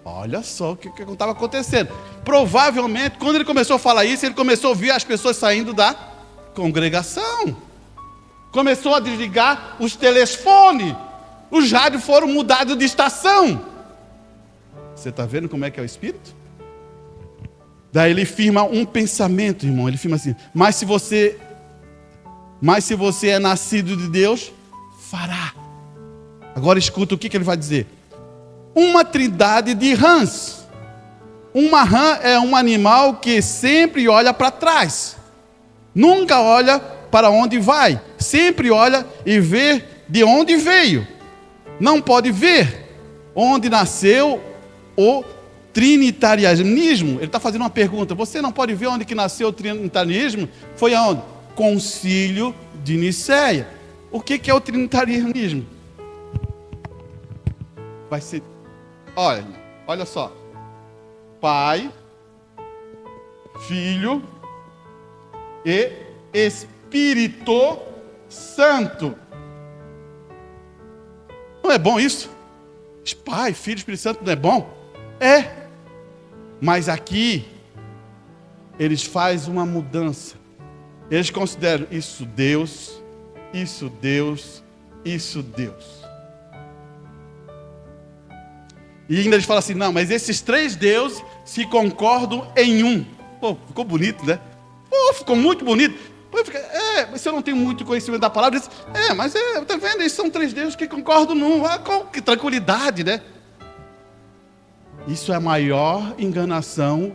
Olha só o que estava acontecendo. Provavelmente, quando ele começou a falar isso, ele começou a ouvir as pessoas saindo da congregação. Começou a desligar os telefones. Os rádios foram mudados de estação. Você está vendo como é que é o Espírito? Daí ele firma um pensamento, irmão. Ele firma assim, mas se você é nascido de Deus, fará. Agora escuta o que ele vai dizer. Uma trindade de rãs. Uma rã é um animal que sempre olha para trás. Nunca olha para onde vai. Sempre olha e vê de onde veio. Não pode ver onde nasceu o trinitarianismo. Ele está fazendo uma pergunta. Você não pode ver onde que nasceu o trinitarianismo? Foi aonde? Concílio de Nicéia. O que é o trinitarianismo? Vai ser... Olha só. Pai, Filho e Espírito Santo. Não é bom isso? Pai, Filho, Espírito Santo não é bom? É. Mas aqui, eles fazem uma mudança. Eles consideram isso Deus, isso Deus, isso Deus. E ainda eles falam assim, não, mas esses 3 deuses se concordam em um. Pô, ficou bonito, né? Pô, ficou muito bonito. Mas se eu não tenho muito conhecimento da palavra, mas tá vendo? Esses são 3 deuses que concordam num. Que tranquilidade, né? Isso é a maior enganação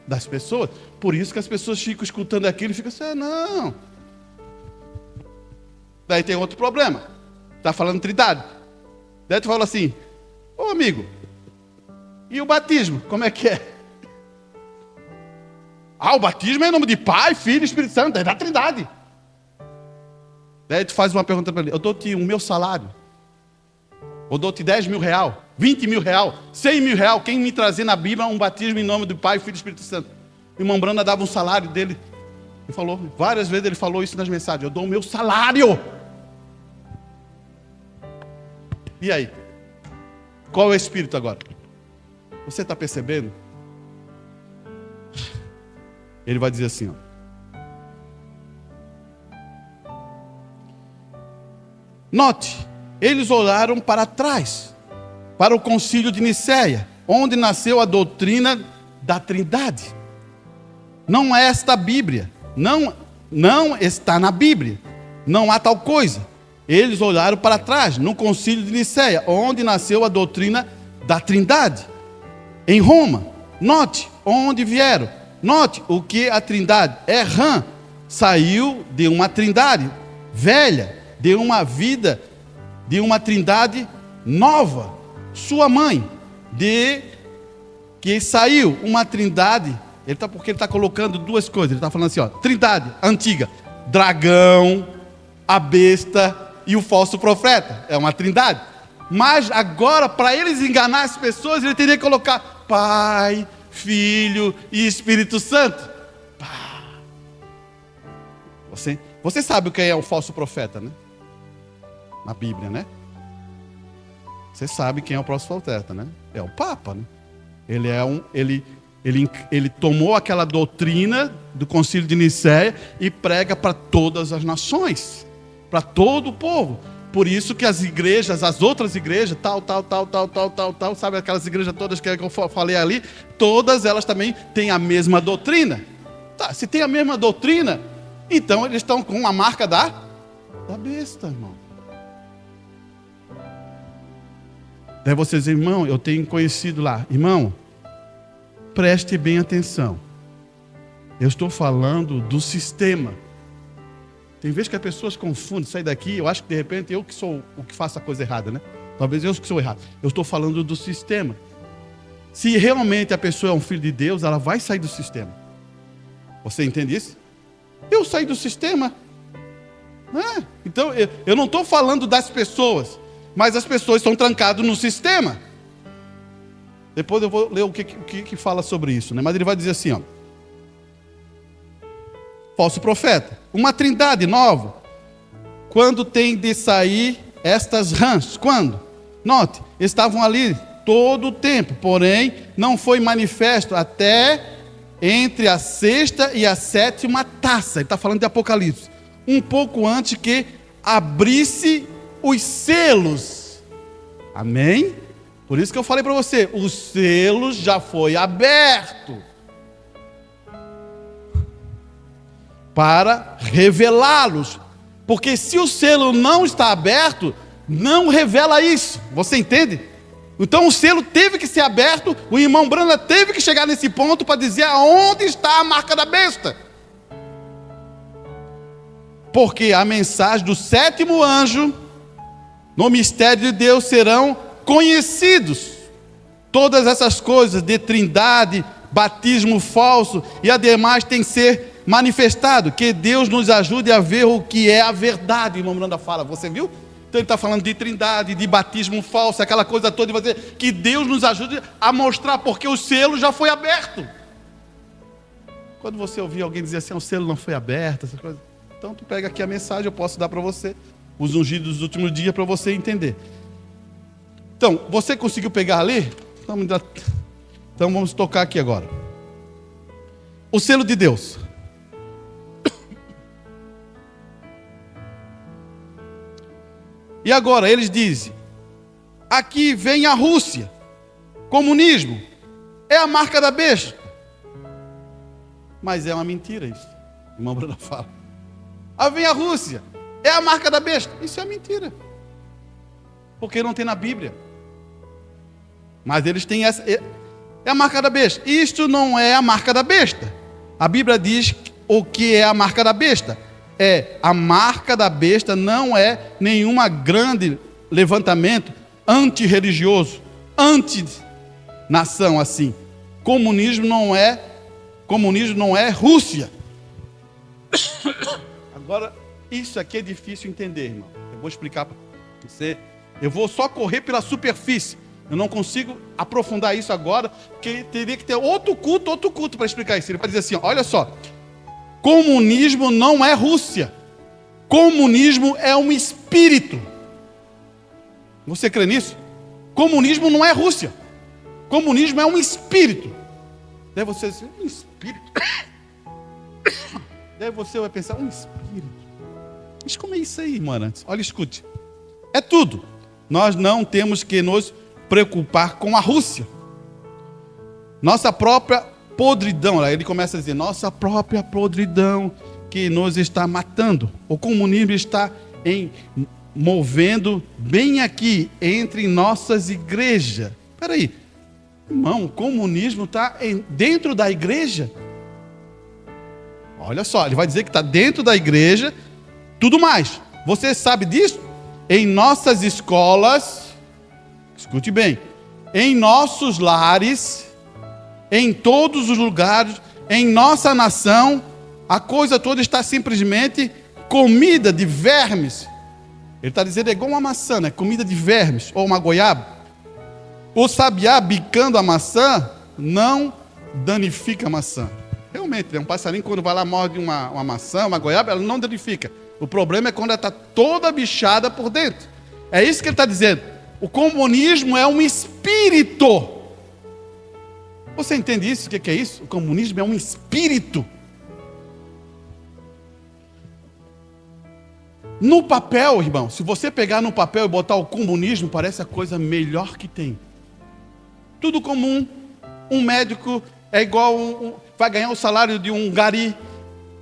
das pessoas. Por isso que as pessoas ficam escutando aquilo e ficam assim, não. Daí tem outro problema. Está falando trindade. Daí tu fala assim, ô amigo, e o batismo, como é que é? O batismo é em nome de Pai, Filho e Espírito Santo, é da trindade. Daí tu faz uma pergunta para ele, eu dou-te o meu salário, ou dou-te 10 mil reais, 20 mil reais, 100 mil reais, quem me trazer na Bíblia um batismo em nome do Pai, Filho e Espírito Santo. O irmão Branda dava um salário dele, ele falou, várias vezes ele falou isso nas mensagens, eu dou o meu salário. E aí? Qual é o Espírito agora? Você está percebendo? Ele vai dizer assim, ó. Note, eles olharam para trás, para o concílio de Nicéia, onde nasceu a doutrina da Trindade. Não é esta a Bíblia, não está na Bíblia, não há tal coisa. Eles olharam para trás, no concílio de Nicéia, onde nasceu a doutrina da Trindade. Em Roma, note onde vieram, note o que a Trindade é. Rã saiu de uma Trindade velha, de uma vida, de uma Trindade nova. Sua mãe, que saiu uma Trindade, porque ele está colocando duas coisas, ele está falando assim, ó, Trindade antiga, dragão, a besta e o falso profeta, é uma Trindade. Mas agora, para eles enganar as pessoas, ele teria que colocar Pai, Filho e Espírito Santo. Você sabe o que é o falso profeta, né? Na Bíblia, né? Você sabe quem é o falso profeta, né? É o Papa, né? Ele tomou aquela doutrina do Concílio de Nicéia e prega para todas as nações, para todo o povo. Por isso que as igrejas, as outras igrejas, tal, sabe aquelas igrejas todas que eu falei ali, todas elas também têm a mesma doutrina. Tá, se tem a mesma doutrina, então eles estão com a marca da besta, irmão. Daí vocês, irmão, eu tenho conhecido lá, irmão, preste bem atenção. Eu estou falando do sistema. Tem vezes que as pessoas confundem, sai daqui, eu acho que de repente eu que sou o que faço a coisa errada, né? Talvez eu que sou errado. Eu estou falando do sistema. Se realmente a pessoa é um filho de Deus, ela vai sair do sistema. Você entende isso? Eu saí do sistema. Então, eu não estou falando das pessoas, mas as pessoas estão trancadas no sistema. Depois eu vou ler o que fala sobre isso, né? Mas ele vai dizer assim, ó. Falso profeta, uma trindade nova. Quando tem de sair estas rãs? Quando? Note, estavam ali todo o tempo, porém não foi manifesto até entre a sexta e a sétima taça. Ele está falando de Apocalipse. Um pouco antes que abrisse os selos. Amém? Por isso que eu falei para você, o selo já foi aberto. Para revelá-los. Porque se o selo não está aberto, não revela isso. Você entende? Então o selo teve que ser aberto, o irmão Branda teve que chegar nesse ponto para dizer aonde está a marca da besta. Porque a mensagem do sétimo anjo, no mistério de Deus, serão conhecidos. Todas essas coisas de trindade, batismo falso e ademais tem que ser manifestado, que Deus nos ajude a ver o que é a verdade. O irmão Miranda fala, você viu? Então ele está falando de trindade, de batismo falso, aquela coisa toda, e vai dizer que Deus nos ajude a mostrar, porque o selo já foi aberto. Quando você ouvir alguém dizer assim, o selo não foi aberto, essas coisas, então tu pega aqui a mensagem, eu posso dar para você, os ungidos dos últimos dias, para você entender. Então, você conseguiu pegar ali? Então vamos tocar aqui agora. O selo de Deus. E agora eles dizem, aqui vem a Rússia, comunismo, é a marca da besta. Mas é uma mentira isso, o irmão Bruno fala. Vem a Rússia, é a marca da besta. Isso é mentira, porque não tem na Bíblia. Mas eles têm essa, é a marca da besta. Isto não é a marca da besta. A Bíblia diz o que é a marca da besta. A marca da besta não é nenhuma grande levantamento antirreligioso, anti-nação assim. Comunismo não é Rússia. Agora, isso aqui é difícil entender, irmão. Eu vou explicar para você. Eu vou só correr pela superfície. Eu não consigo aprofundar isso agora, porque teria que ter outro culto para explicar isso. Ele vai dizer assim, olha só. Comunismo não é Rússia. Comunismo é um espírito. Você crê nisso? Comunismo não é Rússia. Comunismo é um espírito. Daí você diz, um espírito? Daí você vai pensar, um espírito? Mas como é isso aí, irmã? Olha, escute. É tudo. Nós não temos que nos preocupar com a Rússia. Nossa própria podridão, aí ele começa a dizer, nossa própria podridão que nos está matando. O comunismo está movendo bem aqui, entre nossas igrejas. Espera aí, irmão, o comunismo está dentro da igreja? Olha só, ele vai dizer que está dentro da igreja, tudo mais. Você sabe disso? Em nossas escolas, escute bem, em nossos lares, em todos os lugares, em nossa nação, a coisa toda está simplesmente comida de vermes. Ele está dizendo, é igual uma maçã, né? Comida de vermes, ou uma goiaba. O sabiá bicando a maçã não danifica a maçã. Realmente, né? Um passarinho quando vai lá morde uma maçã, uma goiaba, ela não danifica. O problema é quando ela está toda bichada por dentro. É isso que ele está dizendo. O comunismo é um espírito. Você entende isso? O que é isso? O comunismo é um espírito. No papel, irmão, se você pegar no papel e botar o comunismo, parece a coisa melhor que tem. Tudo comum. Um médico é igual, vai ganhar o salário de um gari.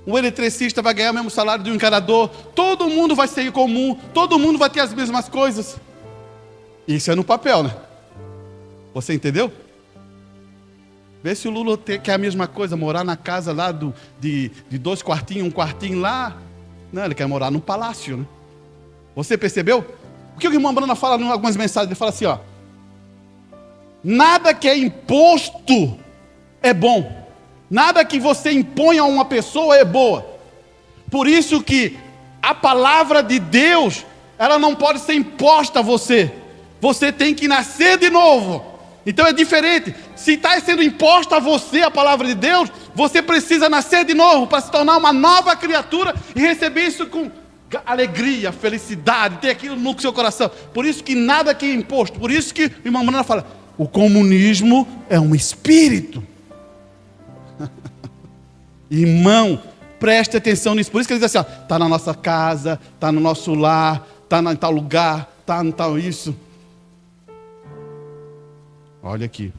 Um eletricista vai ganhar o mesmo salário de um encanador. Todo mundo vai ser comum. Todo mundo vai ter as mesmas coisas. Isso é no papel, né? Você entendeu? Vê se o Lula quer a mesma coisa, morar na casa lá de 2 quartinhos, 1 quartinho lá. Não, ele quer morar num palácio, né? Você percebeu? O que o irmão Brana fala em algumas mensagens? Ele fala assim, ó. Nada que é imposto é bom. Nada que você impõe a uma pessoa é boa. Por isso que a palavra de Deus, ela não pode ser imposta a você. Você tem que nascer de novo. Então é diferente. Se está sendo imposta a você a palavra de Deus, você precisa nascer de novo para se tornar uma nova criatura e receber isso com alegria, felicidade, ter aquilo no seu coração. Por isso que nada que é imposto. Por isso que o irmão Brana fala, o comunismo é um espírito. Irmão, preste atenção nisso. Por isso que ele diz assim, está na nossa casa, está no nosso lar, está em tal lugar, está em tal isso. Olha aqui.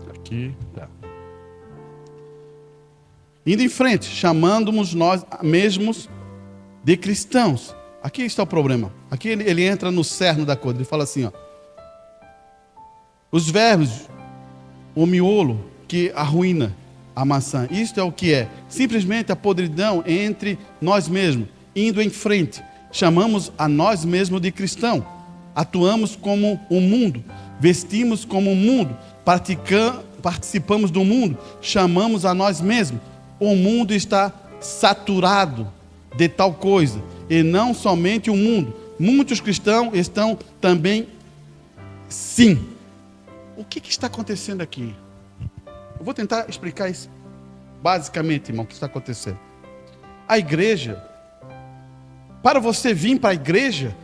Aqui, tá. Indo em frente, chamando-nos nós mesmos de cristãos. Aqui está o problema. Aqui ele entra no cerne da coisa. Ele fala assim, ó. Os verbos, o miolo que arruína a maçã. Isto é o que é. Simplesmente a podridão entre nós mesmos. Indo em frente. Chamamos a nós mesmos de cristão. Atuamos como o mundo. Vestimos como o mundo. Participamos do mundo. Chamamos a nós mesmos. O mundo está saturado de tal coisa. E não somente o mundo. Muitos cristãos estão também, sim. O que está acontecendo aqui? Eu vou tentar explicar isso basicamente, irmão, o que está acontecendo. A igreja, para você vir para a igreja,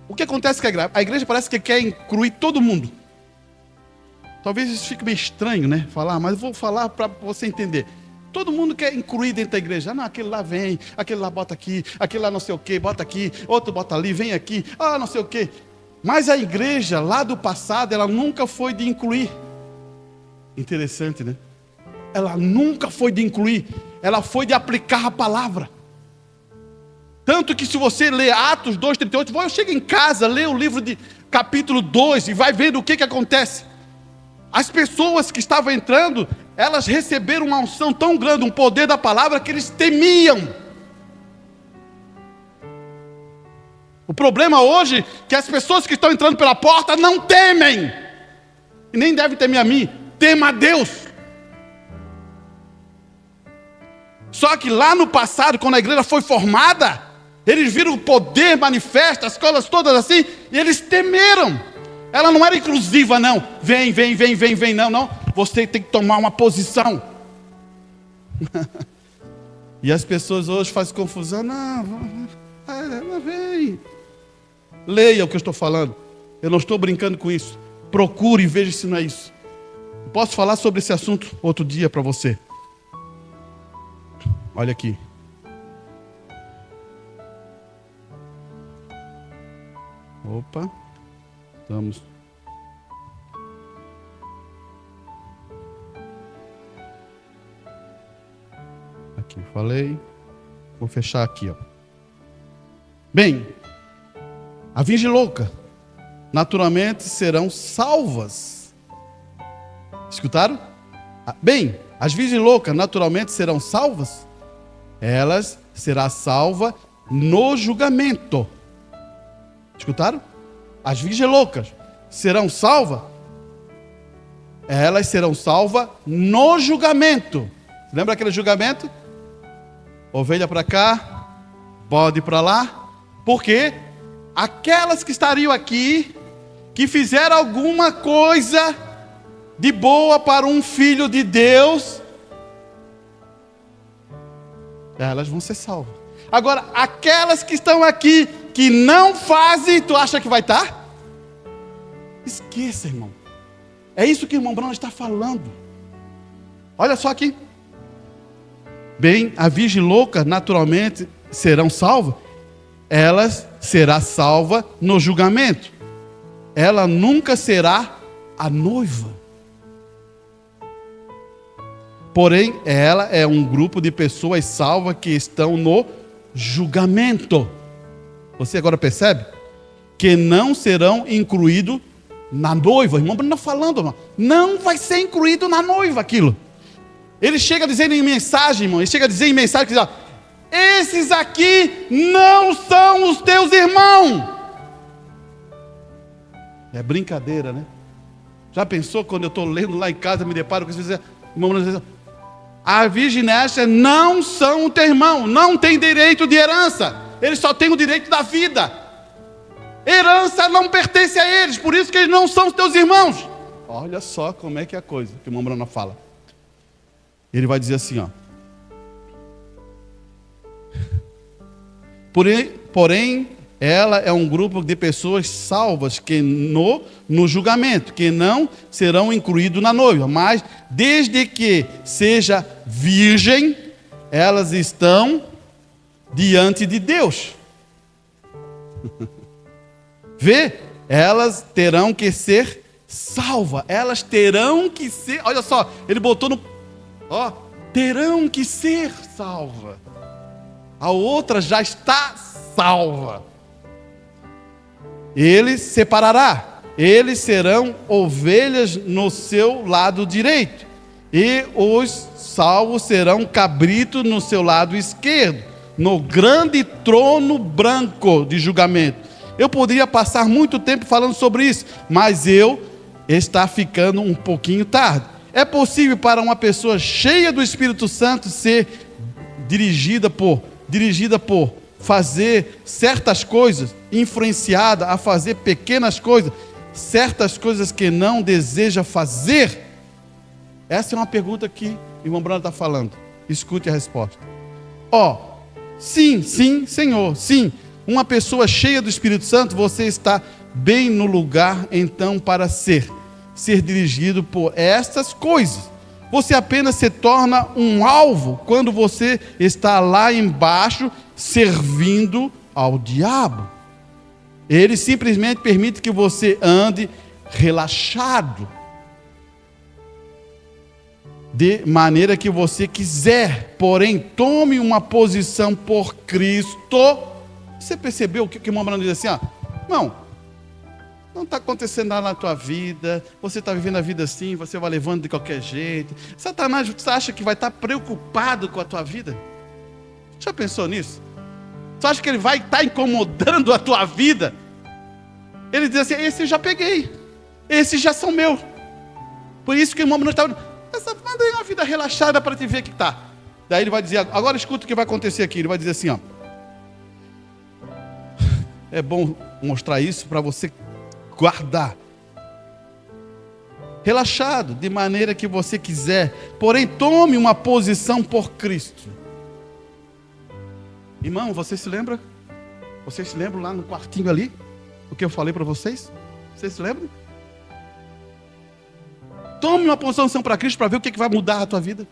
o que acontece com a igreja parece que quer incluir todo mundo. Talvez isso fique meio estranho, né? Falar, mas eu vou falar para você entender. Todo mundo quer incluir dentro da igreja. Ah, não, aquele lá vem, aquele lá bota aqui, aquele lá não sei o que, bota aqui, outro bota ali, vem aqui, não sei o que. Mas a igreja lá do passado, ela nunca foi de incluir. Interessante, né? Ela nunca foi de incluir, ela foi de aplicar a palavra. Tanto que se você ler Atos 2:38, chega em casa, lê o livro de capítulo 2 e vai vendo o que acontece. As pessoas que estavam entrando, elas receberam uma unção tão grande, um poder da palavra, que eles temiam. O problema hoje é que as pessoas que estão entrando pela porta não temem. E nem devem temer a mim, tema a Deus. Só que lá no passado, quando a igreja foi formada, eles viram o poder manifesto, as escolas todas assim, e eles temeram. Ela não era inclusiva, não. Vem, não. Você tem que tomar uma posição. E as pessoas hoje fazem confusão. Não, vem. Leia o que eu estou falando. Eu não estou brincando com isso. Procure e veja se não é isso. Eu posso falar sobre esse assunto outro dia para você. Olha aqui. Opa. Estamos. Aqui, falei. Vou fechar aqui, ó. Bem, a virgem louca, naturalmente serão salvas. Escutaram? Bem, as virgens loucas naturalmente serão salvas. Elas serão salvas no julgamento. Escutaram? As virgens loucas serão salvas. Elas serão salvas no julgamento. Lembra aquele julgamento? Ovelha para cá, bode para lá. Porque aquelas que estariam aqui, que fizeram alguma coisa de boa para um filho de Deus, elas vão ser salvas. Agora, aquelas que estão aqui, que não fazem, tu acha que vai estar? Esqueça, irmão. É isso que o irmão Bruno está falando. Olha só aqui. Bem, a virgem louca naturalmente serão salvas. Elas será salva no julgamento. Ela nunca será a noiva. Porém, ela é um grupo de pessoas salvas que estão no julgamento. Você agora percebe? Que não serão incluídos na noiva. Irmão, não está falando, irmão. Não vai ser incluído na noiva aquilo. Ele chega a dizer em mensagem, irmão. Ele chega a dizer em mensagem que diz, esses aqui não são os teus irmãos. É brincadeira, né? Já pensou quando eu estou lendo lá em casa, me deparo com isso, irmão, a virgem néscia não são o teu irmão, não tem direito de herança, eles só têm o direito da vida. Herança não pertence a eles, por isso que eles não são os teus irmãos. Olha só como é que é a coisa que o irmão Bruno fala. Ele vai dizer assim, ó. Porém, ela é um grupo de pessoas salvas que no julgamento, que não serão incluídos na noiva, mas desde que seja virgem, elas estão diante de Deus. Vê? Elas terão que ser salvas, elas terão que ser, olha só, ele botou no, terão que ser salvas. A outra já está salva. Ele separará. Eles serão ovelhas no seu lado direito. E os salvos serão cabritos no seu lado esquerdo. No grande trono branco de julgamento. Eu poderia passar muito tempo falando sobre isso. Mas está ficando um pouquinho tarde. É possível para uma pessoa cheia do Espírito Santo ser dirigida por fazer certas coisas, influenciada a fazer pequenas coisas, certas coisas que não deseja fazer? Essa é uma pergunta que o irmão Bruno está falando. Escute a resposta. Sim, Senhor, sim. Uma pessoa cheia do Espírito Santo, você está bem no lugar, então, para ser dirigido por estas coisas. Você apenas se torna um alvo quando você está lá embaixo servindo ao diabo. Ele simplesmente permite que você ande relaxado, de maneira que você quiser, porém tome uma posição por Cristo. Você percebeu o que o irmão Bruno diz assim? Irmão, não está acontecendo nada na tua vida, você está vivendo a vida assim, você vai levando de qualquer jeito. Satanás, você acha que vai estar preocupado com a tua vida? Já pensou nisso? Você acha que ele vai estar incomodando a tua vida? Ele diz assim, esse eu já peguei, esses já são meus. Por isso que o irmão não está... Manda aí uma vida relaxada para te ver que está. Daí ele vai dizer, agora escuta o que vai acontecer aqui. Ele vai dizer assim, é bom mostrar isso para você guardar. Relaxado, de maneira que você quiser, porém tome uma posição por Cristo. Irmão, você se lembra? Vocês se lembram lá no quartinho ali? o que eu falei para vocês? Vocês se lembram? Tome uma posição para Cristo para ver o que vai mudar a tua vida.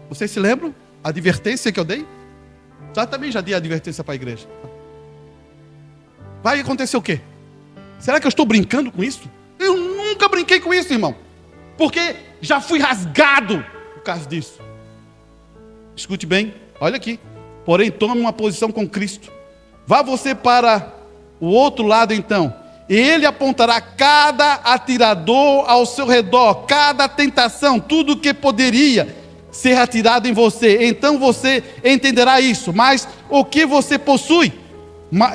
Vocês se lembram? A advertência que eu dei? Também já dei a advertência para a igreja. Vai acontecer o quê? Será que eu estou brincando com isso? Eu nunca brinquei com isso, irmão. Porque já fui rasgado por causa disso. Escute bem, olha aqui. Porém, tome uma posição com Cristo. Vá você para o outro lado então. E ele apontará cada atirador ao seu redor, cada tentação, tudo que poderia ser atirado em você. Então você entenderá isso. Mas o que você possui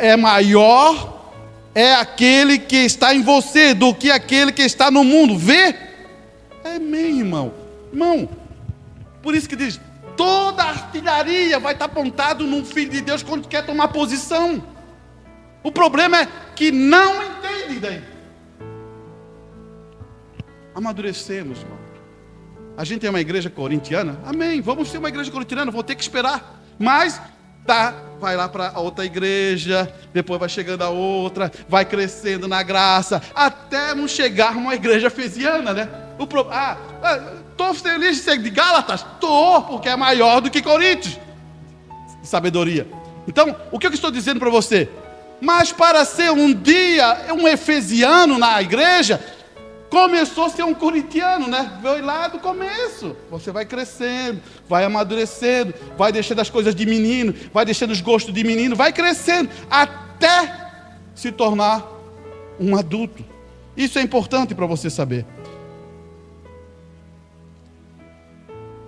é maior, é aquele que está em você do que aquele que está no mundo. Vê? Amém, irmão. Irmão, por isso que diz, toda a artilharia vai estar apontada num filho de Deus quando quer tomar posição. O problema é que não entende daí. Amadurecemos, irmão. A gente é uma igreja corintiana, amém, vamos ser uma igreja corintiana, vou ter que esperar. Mas, vai lá para a outra igreja, depois vai chegando a outra, vai crescendo na graça, até não chegar uma igreja efesiana, né? Estou feliz de ser de Gálatas? Estou, porque é maior do que Coríntios. Sabedoria. Então, o que eu estou dizendo para você? Mas para ser um dia um efesiano na igreja, começou a ser um corintiano, né? Veio lá do começo. Você vai crescendo, vai amadurecendo, vai deixando as coisas de menino, vai deixando os gostos de menino, vai crescendo, até se tornar um adulto. Isso é importante para você saber.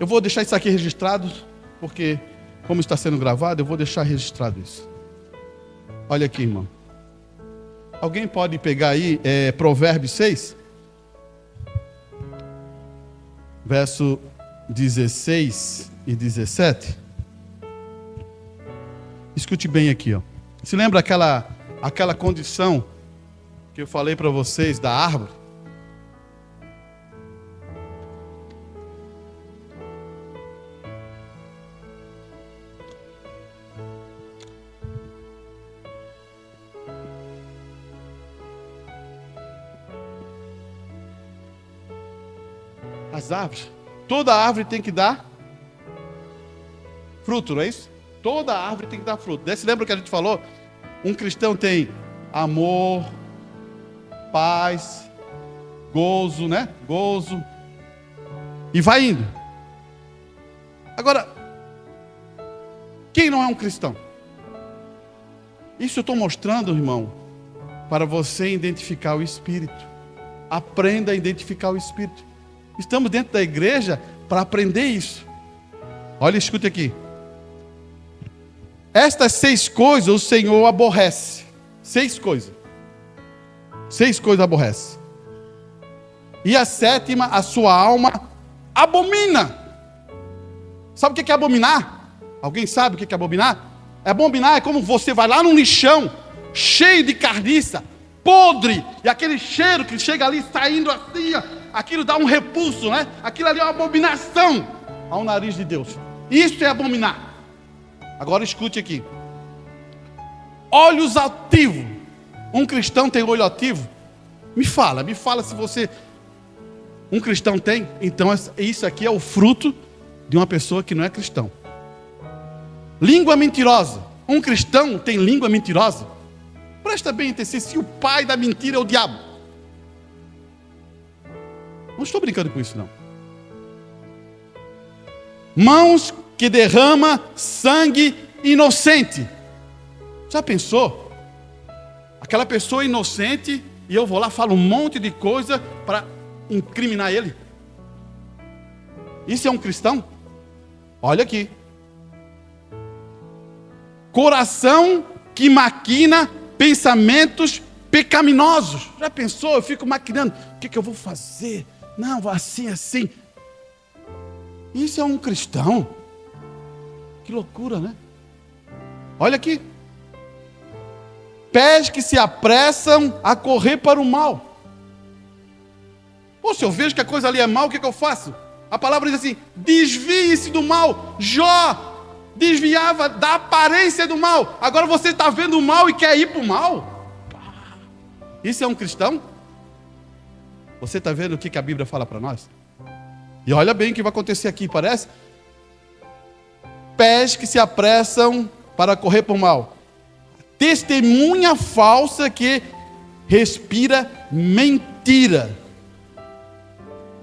Eu vou deixar isso aqui registrado, porque como está sendo gravado, eu vou deixar registrado isso. Olha aqui, irmão. Alguém pode pegar aí Provérbios 6? Verso 16 e 17. Escute bem aqui, ó. Se lembra aquela condição que eu falei para vocês da árvore? As árvores, toda árvore tem que dar fruto, não é isso? Toda árvore tem que dar fruto. Você lembra que a gente falou? Um cristão tem amor, paz, gozo, né? Gozo. E vai indo. Agora, quem não é um cristão? Isso eu estou mostrando, irmão, para você identificar o Espírito. Aprenda a identificar o Espírito. Estamos dentro da igreja para aprender isso. Olha, escute aqui. Estas 6 coisas o Senhor aborrece. 6 coisas. 6 coisas aborrece. E a 7ª, a sua alma abomina. Sabe o que é abominar? Alguém sabe o que é abominar? Abominar é como você vai lá num lixão, cheio de carniça, podre, e aquele cheiro que chega ali saindo assim, aquilo dá um repulso, né? Aquilo ali é uma abominação ao nariz de Deus. Isso é abominar. Agora escute aqui. Olhos altivos. Um cristão tem olho altivo? Me fala se você... Um cristão tem? Então isso aqui é o fruto de uma pessoa que não é cristão. Língua mentirosa. Um cristão tem língua mentirosa? Presta bem atenção, se o pai da mentira é o diabo. Não estou brincando com isso, não. Mãos que derrama sangue inocente. Já pensou? Aquela pessoa inocente, e eu vou lá, falo um monte de coisa para incriminar ele. Isso é um cristão? Olha aqui. Coração que maquina pensamentos pecaminosos. Já pensou? Eu fico maquinando. O que eu vou fazer? Não, assim. Isso é um cristão? Que loucura, né? Olha aqui. Pés que se apressam a correr para o mal. Pô, se eu vejo que a coisa ali é mal, o que eu faço? A palavra diz assim: desvie-se do mal. Jó desviava da aparência do mal. Agora você está vendo o mal e quer ir para o mal? Isso é um cristão? Você está vendo o que a Bíblia fala para nós? E olha bem o que vai acontecer aqui, parece? Pés que se apressam para correr por mal. Testemunha falsa que respira mentira.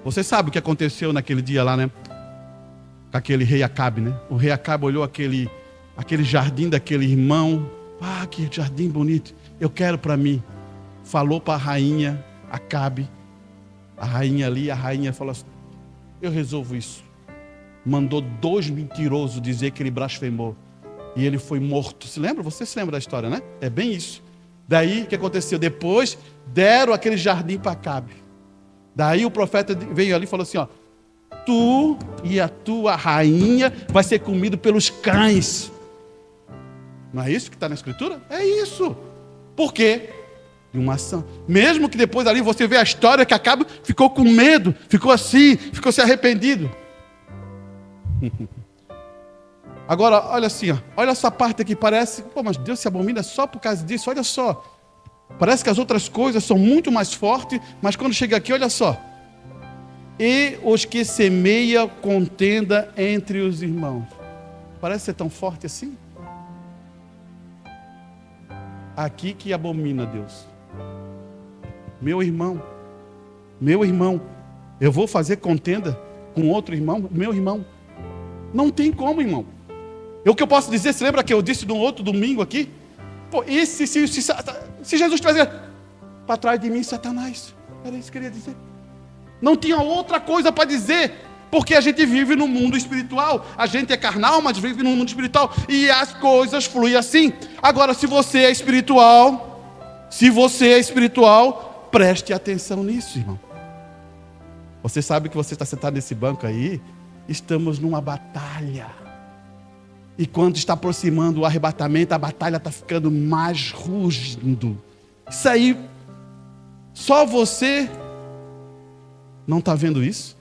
Você sabe o que aconteceu naquele dia lá, né? Com aquele rei Acabe, né? O rei Acabe olhou aquele jardim daquele irmão. Ah, que jardim bonito. Eu quero para mim. Falou para a rainha Acabe. A rainha ali, a rainha falou assim: eu resolvo isso. Mandou 2 mentirosos dizer que ele blasfemou. E ele foi morto. Se lembra? Você se lembra da história, né? É bem isso. Daí, o que aconteceu? Depois, deram aquele jardim para Acabe. Daí o profeta veio ali e falou assim, ó: tu e a tua rainha vai ser comido pelos cães. Não é isso que está na Escritura? É isso. Por quê? De uma ação. Mesmo que depois ali você vê a história que Acabe ficou com medo, ficou assim, ficou se arrependido. Agora, olha assim, ó, olha essa parte aqui, parece, pô, mas Deus se abomina só por causa disso, olha só. Parece que as outras coisas são muito mais fortes, mas quando chega aqui, olha só. E os que semeiam contenda entre os irmãos. Parece ser tão forte assim? Aqui que abomina Deus. Meu irmão, eu vou fazer contenda com outro irmão, meu irmão. Não tem como, irmão. O que eu posso dizer, você lembra que eu disse no outro domingo aqui? Pô, se Jesus trazer para trás de mim, Satanás. Era isso que eu queria dizer. Não tinha outra coisa para dizer, porque a gente vive no mundo espiritual. A gente é carnal, mas vive no mundo espiritual. E as coisas fluem assim. Agora, se você é espiritual, preste atenção nisso, irmão. Você sabe que você está sentado nesse banco aí? Estamos numa batalha. E quando está aproximando o arrebatamento, a batalha está ficando mais rugindo. Isso aí, só você não está vendo isso?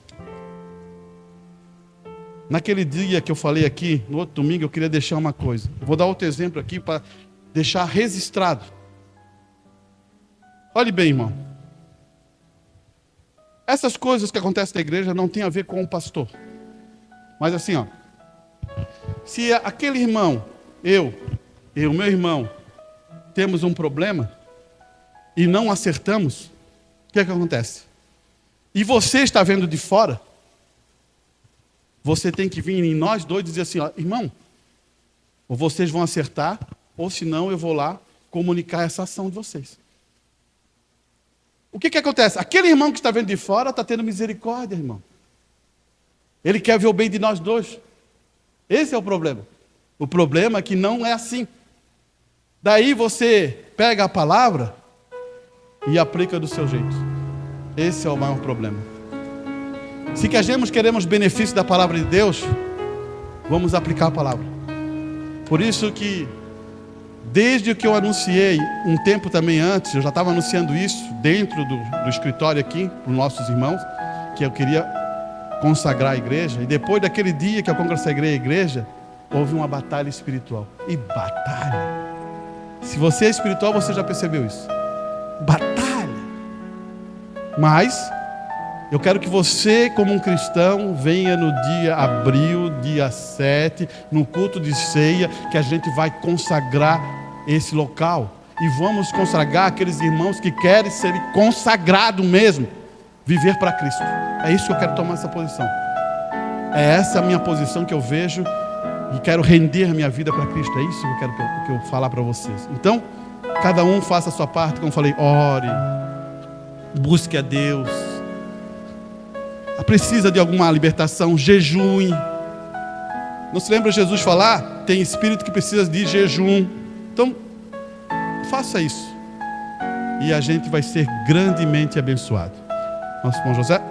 Naquele dia que eu falei aqui, no outro domingo, eu queria deixar uma coisa. Vou dar outro exemplo aqui para deixar registrado. Olhe bem, irmão. Essas coisas que acontecem na igreja não tem a ver com o pastor. Mas assim, ó. Se aquele irmão, eu, meu irmão, temos um problema e não acertamos, o que acontece? E você está vendo de fora, você tem que vir em nós dois e dizer assim, ó, irmão, ou vocês vão acertar, ou senão eu vou lá comunicar essa ação de vocês. O que acontece? Aquele irmão que está vendo de fora está tendo misericórdia, irmão. Ele quer ver o bem de nós dois. Esse é o problema. O problema é que não é assim. Daí você pega a palavra e aplica do seu jeito. Esse é o maior problema. Se queremos benefício da palavra de Deus, vamos aplicar a palavra. Por isso que, desde que eu anunciei, um tempo também antes, eu já estava anunciando isso dentro do escritório aqui, para os nossos irmãos, que eu queria consagrar a igreja, e depois daquele dia que eu consagrei a igreja, houve uma batalha espiritual. E batalha, se você é espiritual, você já percebeu isso. Batalha. Mas eu quero que você, como um cristão, venha no dia abril, dia 7, no culto de ceia, que a gente vai consagrar esse local, e vamos consagrar aqueles irmãos que querem ser consagrados mesmo, viver para Cristo. É isso que eu quero tomar essa posição. É essa a minha posição que eu vejo e quero render a minha vida para Cristo. É isso que eu quero que eu falar para vocês. Então, cada um faça a sua parte, como eu falei, ore, busque a Deus. Precisa de alguma libertação, jejum. Não se lembra Jesus falar? Tem espírito que precisa de jejum. Então, faça isso. E a gente vai ser grandemente abençoado. Nosso irmão José.